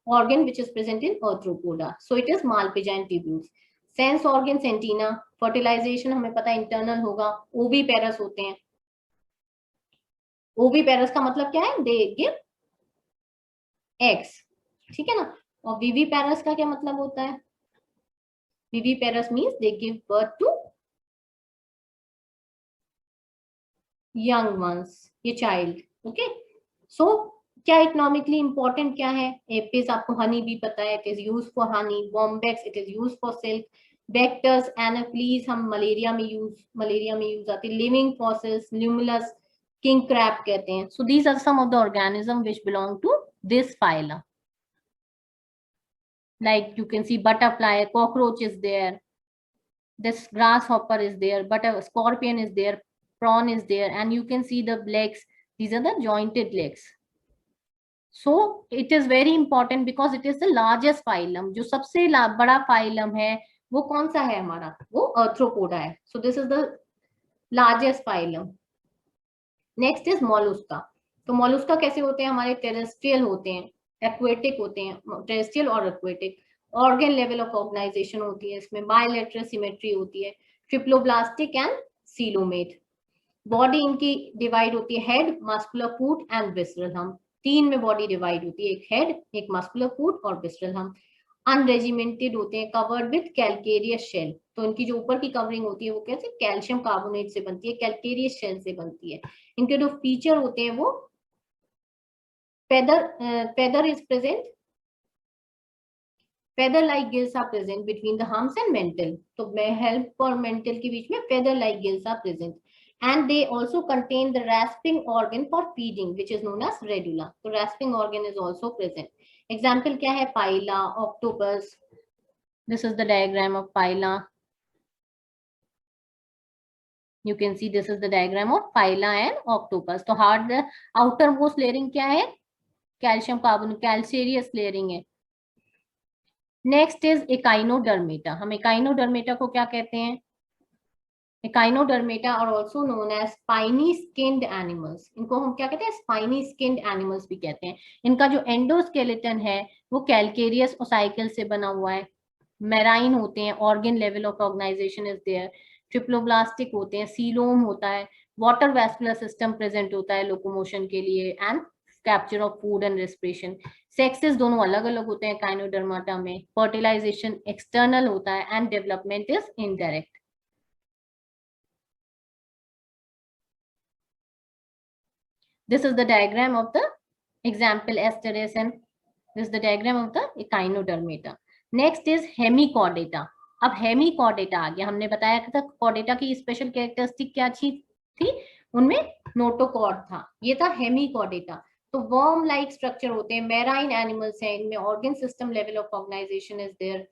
organ which is present in Arthropoda? So it is Malpighian tubules. Sense organ antennae, fertilisation हमें पता है इंटरनल होगा, ओवी पेरस होते हैं। ओवी पेरस का मतलब क्या है, दे गिव एग्स, ठीक है ना। और वीवी पेरस का क्या मतलब होता है, viviparous means they give birth to young ones, ये चाइल्ड, ओके। सो क्या इकोनॉमिकली इंपॉर्टेंट क्या है, एपिस आपको हनी भी पता है, it is use for honey, Bombyx it is use for silk, vectors Anopheles हम मलेरिया में यूज आती है, living fossils Limulus, king crab कहते हैं। So these are some of the organism which belong to this phylum, like you can see butterfly, cockroach is there, this grasshopper is there, but a scorpion is there, prawn is there, and you can see the legs, these are the jointed legs. So it is very important because it is the largest phylum, जो सबसे बड़ा phylum है वो कौन सा है हमारा, वो arthropoda है. So this is the largest phylum. Next is mollusca. तो mollusca कैसे होते हैं, हमारे terrestrial होते हैं, aquatic होते हैं, terrestrial और aquatic. Organ level of organisation होती है, इसमें बायलैटरल सिमेट्री होती है, ट्रिप्लोब्लास्टिक एंड सीलोमेट. बॉडी इनकी डिवाइड होती है, head, muscular foot and visceral hump, तीन में बॉडी डिवाइड होती है, एक हेड, एक मस्कुलर फूट और विसरल हम. अनरेजिमेंटेड होते हैं, कवर्ड विद कैल्केरियस शेल. तो इनकी जो ऊपर की कवरिंग होती है वो कैसे, कैल्शियम कार्बोनेट से बनती है, कैल्केरियस शेल से बनती है. इनके जो फीचर होते हैं वो feather is present, feather like gills are present between the humps and mantle. तो help और mantle के बीच में feather like gills are present, and they also contain the rasping organ for feeding which is known as radula. तो rasping organ is also present. Example क्या है, phyla, octopus. This is the diagram of phyla. You can see this is the diagram of phyla and octopus. तो hard outermost layering क्या है, calcium carbonate, calcareous layering है. Next is Echinodermata. हम एकाइनोडर्मेटा को क्या कहते हैं, एकाइनोडर्मेटा और also known as spiny skinned animals. इनको हम क्या कहते हैं, स्पाइनी स्किन्ड एनिमल्स भी कहते हैं. इनका जो एंडोस्केलेटन है वो कैल्केरियस ओसाइकल से बना हुआ है, मेराइन होते हैं, organ level of organisation is there, triploblastic होते हैं, सीलोम होता है, वाटर वैस्कुलर सिस्टम प्रेजेंट होता है लोकोमोशन के लिए and capture of food and respiration. Sexes दोनों अलग अलग होते हैं काइनोडर्माटा में. फर्टिलाइजेशन एक्सटर्नल होता है and development is indirect. This is the diagram of the example Asteris, and this is the diagram of the Echinodermata. Next is Hemichordata. अब हेमिकॉर्डेटा आ गया. हमने बताया था कॉर्डेटा की स्पेशल कैरेक्टरिस्टिक क्या थी, उनमें नोटोकॉर्ड था, ये था हेमिकॉर्डेटा. तो वर्म लाइक स्ट्रक्चर होते हैं, मैराइन एनिमल्स हैं, इनमें organ system level of organisation is there.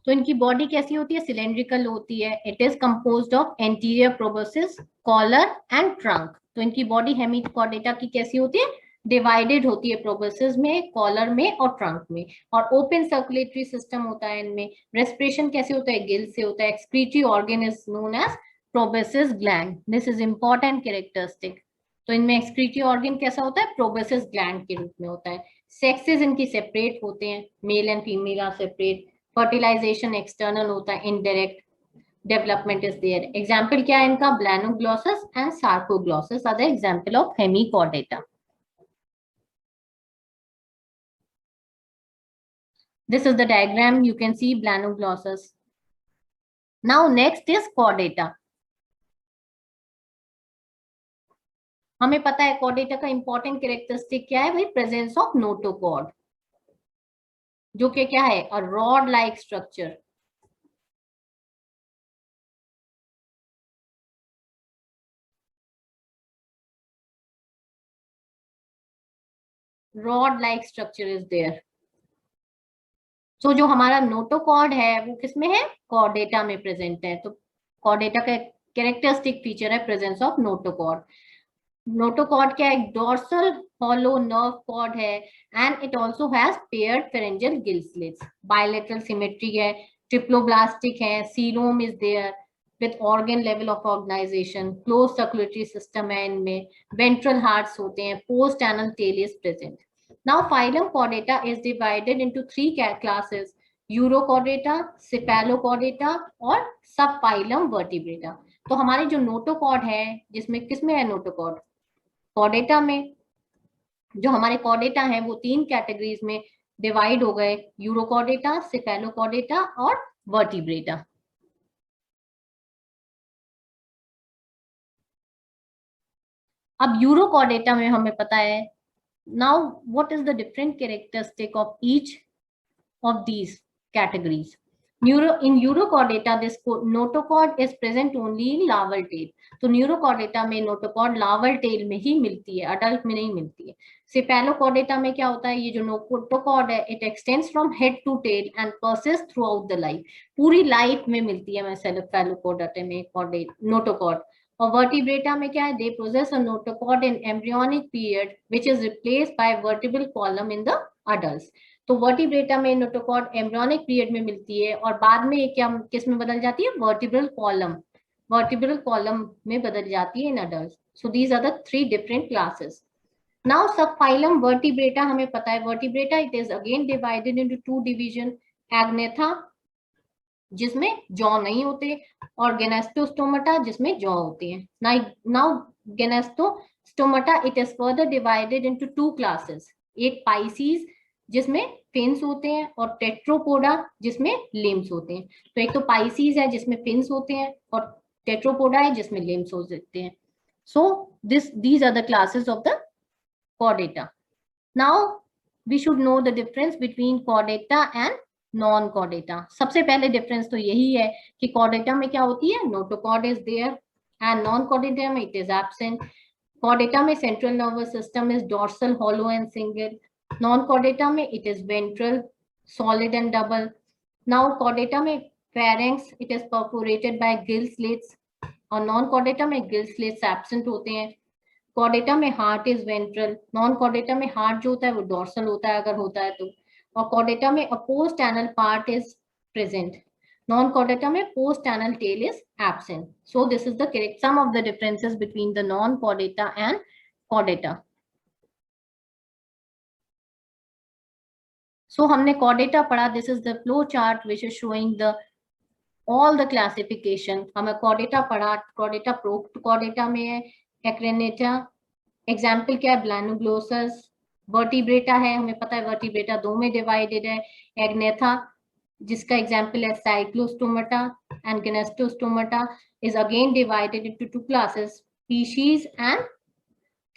तो इनकी बॉडी कैसी होती है, सिलेंड्रिकल होती है. It is composed of anterior proboscis, collar and trunk. तो इनकी बॉडी हेमिकॉर्डेटा की कैसी होती है, डिवाइडेड होती है, प्रोबोसिस में, कॉलर में और ट्रंक में. और ओपन सर्कुलेटरी सिस्टम होता है इनमें. रेस्पिरेशन कैसे होता है, गिल से होता है. Excretory organ is known as proboscis gland. This is important characteristic. तो इनमें एक्सक्रीटरी ऑर्गन कैसा होता है, प्रोबोसिस ग्लैंड के रूप में होता है. सेक्सेस इनकी सेपरेट होते हैं, male and female are separate. Fertilisation external होता है, indirect development is there. Example क्या है इनका, balanoglossus and saccoglossus are the example of hemichordata. This is the diagram, you can see blanoglossus. Now next is chordata. हमें पता है chordata का इंपॉर्टेंट कैरेक्टरिस्टिक क्या है भाई, प्रेजेंस ऑफ नोटोकॉर्ड, जो कि क्या है, a rod like structure. Rod like structure is there. So जो हमारा नोटोकॉर्ड है वो किसमें है, कॉर्डेटा में प्रेजेंट है. तो कॉर्डेटा का कैरेक्टरिस्टिक फीचर है प्रेजेंस ऑफ नोटोकॉर्ड. नोटोकॉर्ड क्या है, डोर्सल हॉलो नर्व कॉर्ड है and it also has paired pharyngeal gill slits. Bilateral symmetry है, ट्रिप्लोब्लास्टिक है, coelom is there. With organ level of organisation, close circulatory system है इनमें, वेंट्रल हार्ट्स होते हैं, post anal tail is present. Now phylum Chordata is divided into three classes, Urochordata, Cephalochordata और सब फाइलम वर्टिब्रेटा. तो हमारे जो नोटोकॉर्ड है, जिसमें किसमें है नोटोकॉर्ड, कॉर्डेटा में. जो हमारे कॉर्डेटा है वो तीन कैटेगरीज में डिवाइड हो गए, यूरोकॉर्डेटा, सिफेलोकॉर्डेटा और वर्टिब्रेटा. अब यूरोकॉर्डेटा में हमें पता है, now what is the different characteristic of each of these categories. In Urochordata, this notochord is present only in larval tail. तो न्यूरोकॉर्डेटा में नोटोकॉर्ड लार्वल टेल में ही मिलती है, अडल्ट में नहीं मिलती है. सेफेलोकॉर्डेटा में क्या होता है, ये जो नोटोकॉर्ड है it extends from head to tail and persist throughout the life. पूरी लाइफ में मिलती है सेफेलोकॉर्डेटा में नोटोकॉर्ड. और वर्टिब्रेटा में क्या है, they possess a notochord in embryonic period which is replaced by vertebral column in the adults. तो वर्टिब्रेटा में नोटोकॉर्ड एम्ब्रियोनिक पीरियड में मिलती है और बाद में क्या किस में बदल जाती है, वर्टिब्रल कॉलम में बदल जाती है in adult. So these are the three different classes. Now subphylum vertebrata हमें पता है, vertebrata it is again divided into two division, agnatha जिसमें जॉ नहीं होते और गेनेस्टोस्टोमाटा जिसमें जॉ होती है. Now gnathostomata it is further divided into two classes, एक पाइसीज जिसमें फिन्स होते हैं और टेट्रोपोडा जिसमें लिम्स होते हैं. तो एक तो पाइसीज है जिसमें फिन्स होते हैं और टेट्रोपोडा है जिसमें लिम्स हो सकते हैं. सो these are the classes of the chordata. Now we should know the difference between chordata and non Chordata. सबसे पहले डिफरेंस तो यही है कि कॉर्डेटा में क्या होती है, notochord is there and non chordata में इट इज एब्सेंट. कॉर्डेटा में central nervous system is dorsal, hollow and single. Non chordata में it is ventral, solid and double. Now chordata में pharynx it is perforated by gill slits और नॉन कॉर्डेटा में गिल स्लिट्स एब्सेंट होते हैं. कॉर्डेटा में heart is ventral, non chordata में हार्ट जो होता है वो डॉर्सल होता है अगर होता है तो. और कॉर्डेटा में a post anal part is present, non chordata में post anal tail is absent. So this is the correct sum of the differences between the non chordata and chordata. So हमने chordata पढ़ा, this is the flow chart which is showing the all the classification. हमें chordata पढ़ा, chordata proct chordata में है, acrenata, एग्जाम्पल क्या है, ब्लैनोग्लोसस. वर्टिब्रेटा है, हमें पता है वर्टिब्रेटा दो में डिवाइडेड है, एग्नेथा जिसका एग्जाम्पल है cyclostomata and gnathostomata is again divided into two classes, species and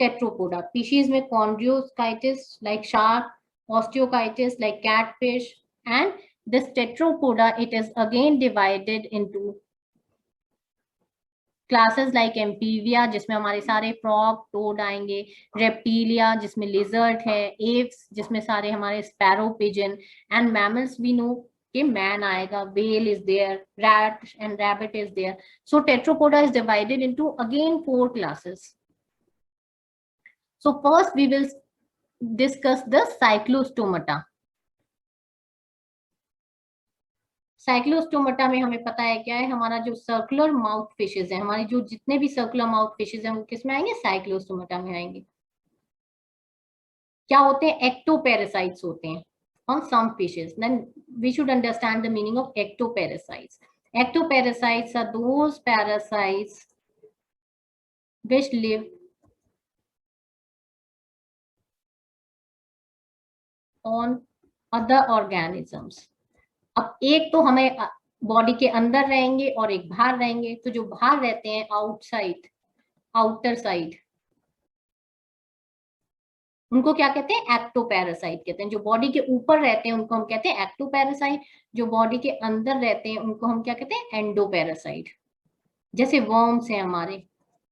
tetrapoda. Species में chondrichthyes like shark, osteichthyes like catfish and this tetrapoda it is again divided into classes like amphibia जिसमें हमारे सारे फ्रॉग टोड आएंगे, रेप्टिलिया जिसमें लिजर्ड है, एव्स जिसमें सारे हमारे sparrow, pigeon and mammals we know कि मैन आएगा, whale is there, rat and rabbit is there. So tetrapoda is divided into again 4 classes. So first we will discuss the Cyclostomata. Cyclostomata में हमें पता है क्या है, हमारा जो सर्कुलर माउथ फिशेज है, हमारी जो जितने भी सर्कुलर माउथ फिशेज हैं वो किस में आएंगे, साइक्लोस्टोमाटा में आएंगे. क्या होते हैं, एक्टोपैरासाइट्स होते हैं on some fishes. Then we should understand the meaning of ectoparasites. Ectoparasites are those parasites which live on other organisms. अब एक तो हमें बॉडी के अंदर रहेंगे और एक बाहर रहेंगे. तो जो बाहर रहते हैं आउटसाइड, आउटर साइड, उनको क्या कहते हैं, एक्टोपैरासाइट कहते हैं. जो बॉडी के ऊपर रहते हैं उनको हम कहते हैं एक्टोपैरासाइट, जो बॉडी के अंदर रहते हैं उनको हम क्या कहते हैं, एंडोपैरासाइट. जैसे वर्म्स हैं, हमारे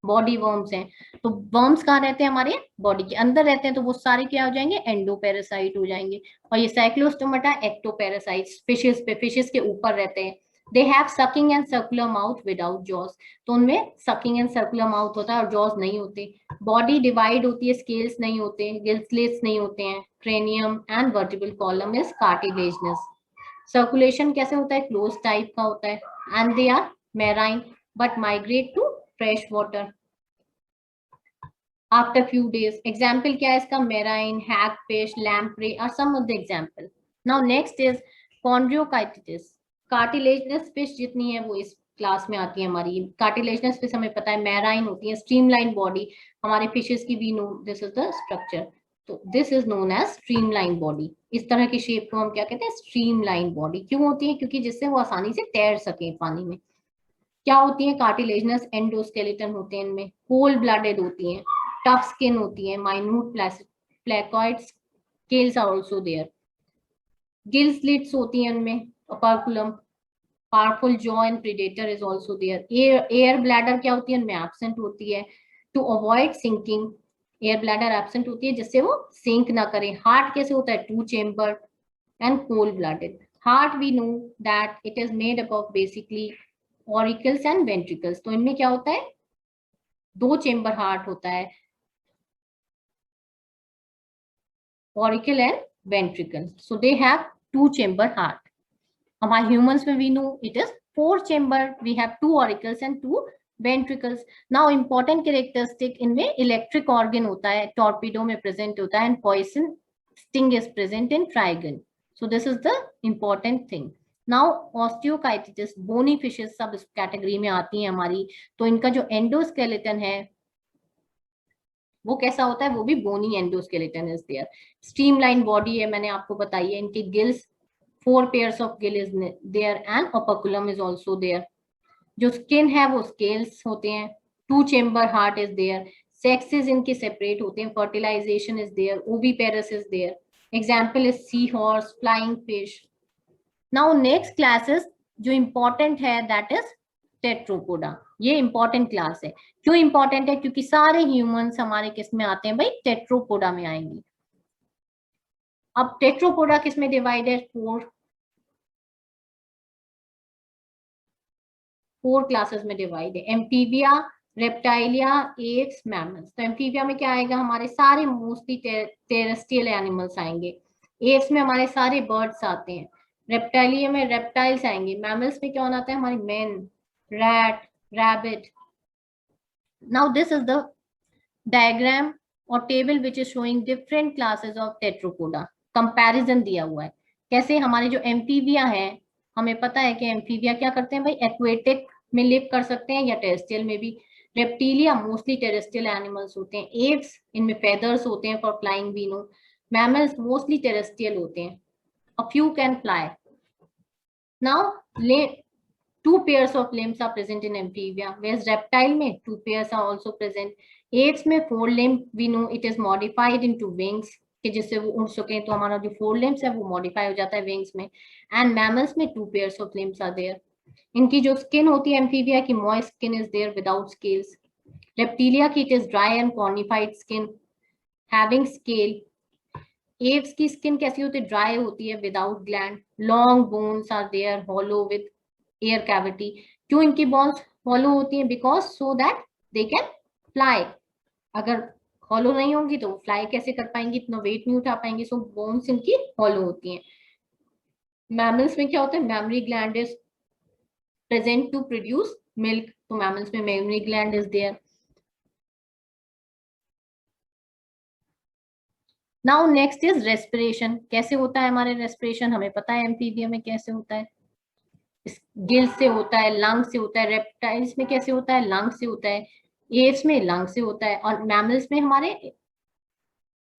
बॉडी वर्म्स हैं, तो वर्म्स कहाँ रहते हैं, हमारे बॉडी के अंदर रहते हैं, तो वो सारे क्या हो जाएंगे, एंडोपैरासाइट हो जाएंगे. और ये साइक्लोस्टोमाटा एक्टोपैरासाइट्स फिशेस के ऊपर रहते हैं. They have sucking and circular mouth without jaws. तो उनमें सकिंग एंड सर्कुलर माउथ होता है और जॉज नहीं होते. बॉडी डिवाइड होती है, स्केल्स नहीं होते, गिल स्लिट्स नहीं होते हैं. Cranium and vertebral column is cartilaginous. Circulation कैसे होता है, क्लोज टाइप का होता है. And they are marine. but migrate to fresh water after few days. Example क्या है इसका? Marine, hagfish, lamprey are some of the example. Now next is chondrochytitis. Cartilaginous fish जितनी है वो इस क्लास में आती है हमारी. Cartilaginous fish हमें पता है marine होती है, streamline body. हमारे fishes की भी know this is the structure. तो this is known as streamline body. इस तरह की शेप को हम क्या कहते हैं? streamline body. क्यों होती है? क्योंकि जिससे वो आसानी से तैर सके पानी में. क्या होती है? कार्टिलेजनस एंडोस्केलेटन होते हैं इनमें, कोल्ड ब्लडेड होती हैं, टफ स्किन होती है, minute placoids, scales are also there, gill slits होती हैं इनमें, operculum, powerful jaw and predator is also there. Air bladder क्या होती है? इनमें एब्सेंट होती है. To avoid sinking, air bladder absent होती है जिससे वो सिंक ना करे. हार्ट कैसे होता है? 2 chamber and cold blooded. Heart we know that it is made up of basically auricles and ventricles. तो इनमें क्या होता है? 2 चेम्बर हार्ट होता है, auricle and ventricle. So they have 2 chamber heart. हमारे ह्यूमंस में we know it is 4 chamber. We have 2 auricles and 2 ventricles. Now important characteristic, इनमें इलेक्ट्रिक ऑर्गन होता है, टॉर्पीडो में प्रेजेंट होता है, and poison sting is present in trygon. So this is the important thing. Now osteichthyes, bony fishes सब इस कैटेगरी में आती हैं हमारी. तो इनका जो एंडोस्केलेटन है वो कैसा होता है? वो भी bony endoskeleton is there. Streamline body है, मैंने आपको बताई है. इनके gills, 4 pairs of gill is there and operculum is also there. जो स्किन है वो स्केल्स होते हैं. 2 chamber heart is there. Sexes इनके सेपरेट होते हैं. Fertilisation is there. Oviparous is there. Example is sea horse, flying fish. Now next classes जो इंपॉर्टेंट है दैट इज टेट्रोपोडा. ये इंपॉर्टेंट क्लास है. क्यों इंपॉर्टेंट है? क्योंकि सारे ह्यूमंस हमारे किस में आते हैं भाई? टेट्रोपोडा में आएंगे. अब टेट्रोपोडा किस में डिवाइड है? 4 क्लासेस में डिवाइड है. Amphibia, reptilia, aves, mammals. तो एम्फीबिया में क्या आएगा? हमारे सारे मोस्टली टेरेस्ट्रियल एनिमल्स आएंगे. एप्स में हमारे सारे बर्ड्स आते हैं. रेप्टाइलिया में रेप्टाइल्स आएंगे. मैमल्स में क्या आता है? हमारे man, rat, rabbit. Now this is the diagram और table which is showing different classes of tetrapoda. Comparison दिया हुआ है. कैसे? हमारे जो एम्फीबिया है, हमें पता है कि एम्फीबिया क्या करते हैं भाई? एक्वेटिक में लिव कर सकते हैं या टेरेस्ट्रियल में भी. रेप्टिलिया मोस्टली टेरेस्ट्रियल एनिमल्स होते हैं. एप्स, इनमें फेदर्स होते हैं for flying we know. Mammals mostly terrestrial होते हैं. A few can fly. Now 2 pairs of limbs are present in amphibia, whereas reptile में 2 pairs are also present. Apes में 4 limb, we know it is modified into wings, कि जिससे वो उड़ सके. तो हमारा जो 4 limbs है वो modify हो जाता है wings में. And mammals में 2 pairs of limbs are there. इनकी जो skin होती है amphibia की, moist skin is there without scales. Reptilia की it is dry and cornified skin having scale. Apes की skin कैसी होती है? Dry होती है without gland. Long bones are there, hollow with air cavity. क्यों इनकी बोन्स हॉलो होती हैं? Because so that they can fly. अगर हॉलो नहीं होंगी तो फ्लाई कैसे कर पाएंगी? इतना वेट नहीं उठा पाएंगे. सो बोन्स इनकी हॉलो होती हैं. मैमल्स में क्या होता है? Mammary gland is present to produce milk. तो मैमल्स में mammary gland is there. Now next is respiration. कैसे होता है हमारे रेस्पिरेशन? हमें पता है एम्फीबिया में कैसे होता है. गिल से होता है, लंग से होता है. रेप्टाइल्स में कैसे होता है? लंग से होता है. एप्स में लंग से होता है. और मैमल्स में हमारे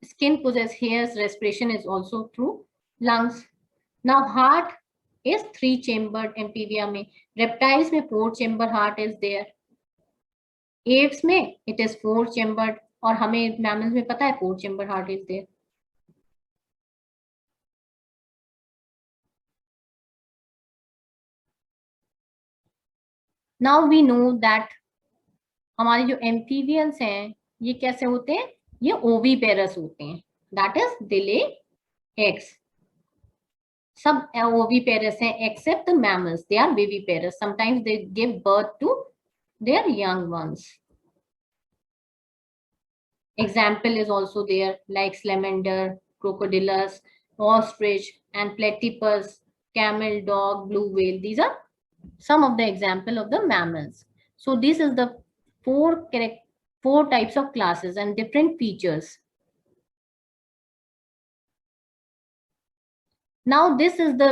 skin possess hairs, respiration is also through lungs. Now heart is 3 chambered Amphibia में. रेप्टाइल्स में 4 chamber heart is there. Apes में इट इज 4 चेम्बर्ड. और हमें मैमल्स में पता है 4 chamber heart is there. Now we know that हमारे जो एम्फीबियंस हैं ये कैसे होते हैं? ये ओवीपेरस होते हैं. That is they lay eggs. सब ओवीपेरस हैं except the mammals, they are viviparous. Sometimes they give birth to their young ones. Example is also there like salamander, crocodilus, ostrich, and platypus, camel, dog, blue whale. These are some of the example of the mammals. So this is the four types of classes and different features. Now this is the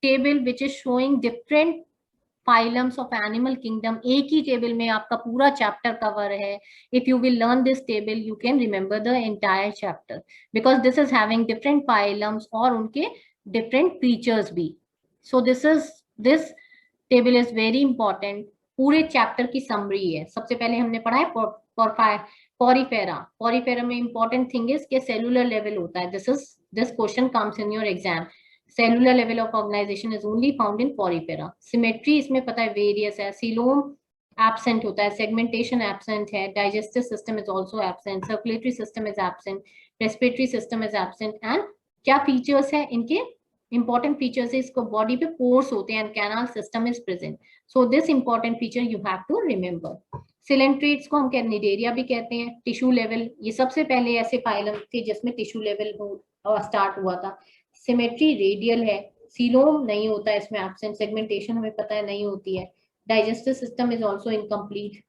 table which is showing different phylums of animal kingdom. एक ही टेबल में आपका पूरा चैप्टर कवर है. If you will learn this table, you can remember the entire chapter because this is having different phylums और उनके different features भी. So this table is very important. पूरे चैप्टर की समरी है. सबसे पहले हमने पढ़ा है पॉरीफेरा. पॉरीफेरा में important thing is कि cellular level होता है. This question comes in your exam. Cellular level of organization is only found in porifera. Symmetry इसमें पता है various है. Coelom absent होता है. Segmentation absent है. Digestive system is also absent. Circulatory system is absent. Respiratory system is absent. And क्या features है इनके? Important features है इसको body पे pores होते हैं and canal system is present. So this important feature you have to remember. Coelentrates को हम Cnidaria भी कहते हैं. Tissue level ये सबसे पहले ऐसे phylum थे जिसमें tissue level start हुआ था. सिमेट्री रेडियल है. सीलोम नहीं होता है इसमें एब्सेंट. सेगमेंटेशन हमें पता है नहीं होती है. Digestive system is also incomplete.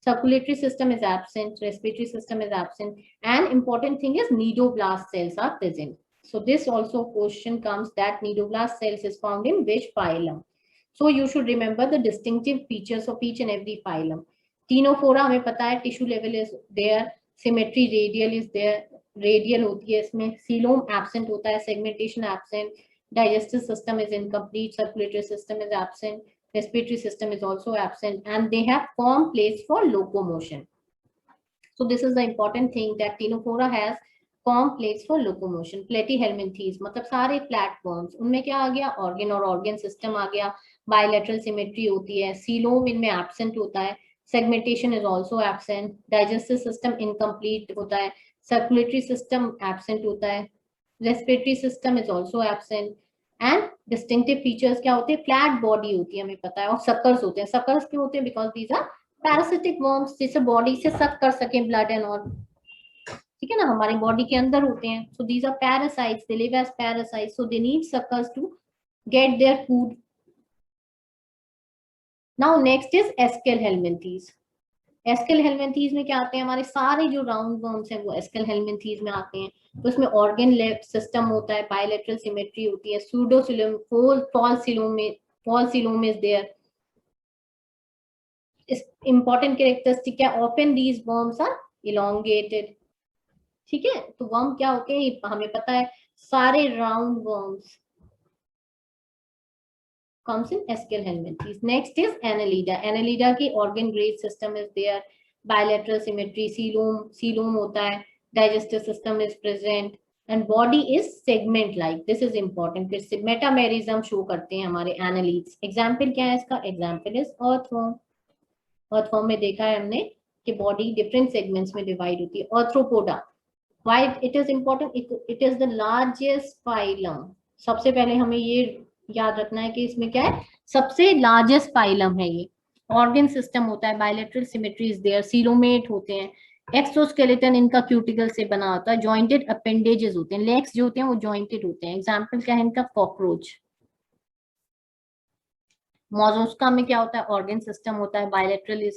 Circulatory system is absent. Respiratory system is absent. And important thing is cnidoblast cells are present. So this also question comes that nidoblast cells is found in which phylum. So you should remember the distinctive features of each and every phylum. Ctenophora हमें पता है tissue level is there, symmetry radial is there, radial होती है इसमें. Coelom absent होता है, segmentation absent, digestive system is incomplete, circulatory system is absent, respiratory system is also absent, and they have formed plates for locomotion. So this is the important thing that Ctenophora has formed plates for locomotion. Platyhelminthes मतलब सारे platforms, उनमें क्या आ गया? Organ और organ system आ गया. Bilateral symmetry होती है. Coelom इनमें absent होता है. Segmentation is also absent. Digestive system incomplete होता है. Circulatory system absent होता है. Respiratory system is also absent. And distinctive features क्या होते हैं? Flat body होती है हमें पता है. और suckers होते हैं. Suckers क्यों होते हैं? Because these are parasitic worms जिसे body से suck कर सके blood and all. ठीक है ना, हमारी बॉडी के अंदर होते हैं. So these are parasites. They live as parasites. So they need suckers to get their food. Now next is Escherichia helminthes. Escherichia helminthes में क्या आते हैं? हमारे सारे जो राउंड वर्म्स हैं वो Escherichia helminthes में आते हैं. तो उसमें ऑर्गन सिस्टम होता है, बायलैटरल सिमेट्री होती है, pseudocoelom, false coelom is there. Important characteristic क्या? Often these worms are elongated. ठीक है, तो वर्म क्या होते हैं हमें पता है. सारे round worms comes in Escherichia helminthes. Next is Annelida. Annelida की organ grade system is there, bilateral symmetry, coelom होता है, digestive system is present, and body is segment like. This is important. फिर metamerism show करते हैं हमारे annelids. Example क्या है इसका? Example is earthworm. earthworm में देखा है हमने कि body different segments में divide होती है. Arthropoda. Why it is important? It is the largest phylum. सबसे पहले हमें ये याद रखना है कि इसमें क्या है? सबसे लार्जेस्ट फाइलम है ये. ऑर्गन सिस्टम होता है, bilateral symmetry is there, coelomate होते हैं, एक्सोस्केलेटन इनका क्यूटिकल से बना होता है, जॉइंटेड अपेंडेजेस होते हैं, लेग्स जो होते हैं वो जॉइंटेड होते हैं. एग्जांपल क्या है इनका? कॉकरोच. मोलस्का में क्या होता है? ऑर्गन सिस्टम होता है, bilateral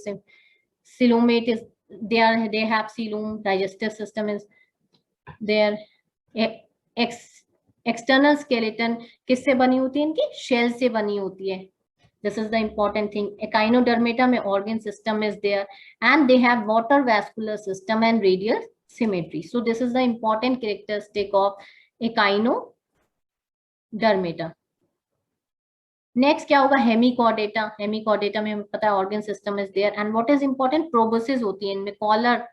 coelomate is there, they have coelom, digestive system is there. External skeleton किससे बनी होती है? इनकी शेल से बनी होती है. This is the important thing. Echinodermata में organ system is there and they have water vascular system and radial symmetry. So this is the important characteristic of echinodermata. Next क्या होगा? हेमिकॉर्डेटा. हेमिकॉर्डेटा में हमें पता है organ system is there and what is important? Proboscis होती है इनमें. Collar,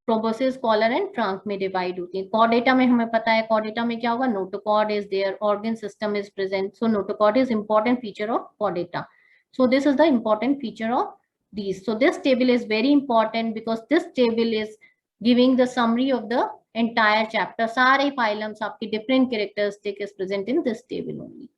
proboscis, collar and trunk में डिवाइड होती है. कॉर्डेटा में हमें पता है, कॉर्डेटा में क्या होगा? Notochord is there, organ system is present. So notochord is important feature of Chordata. So this is the important feature of these. So this table is very important because this table is giving the summary of the entire chapter. सारे phylums आपकी different characteristic is present in this table only.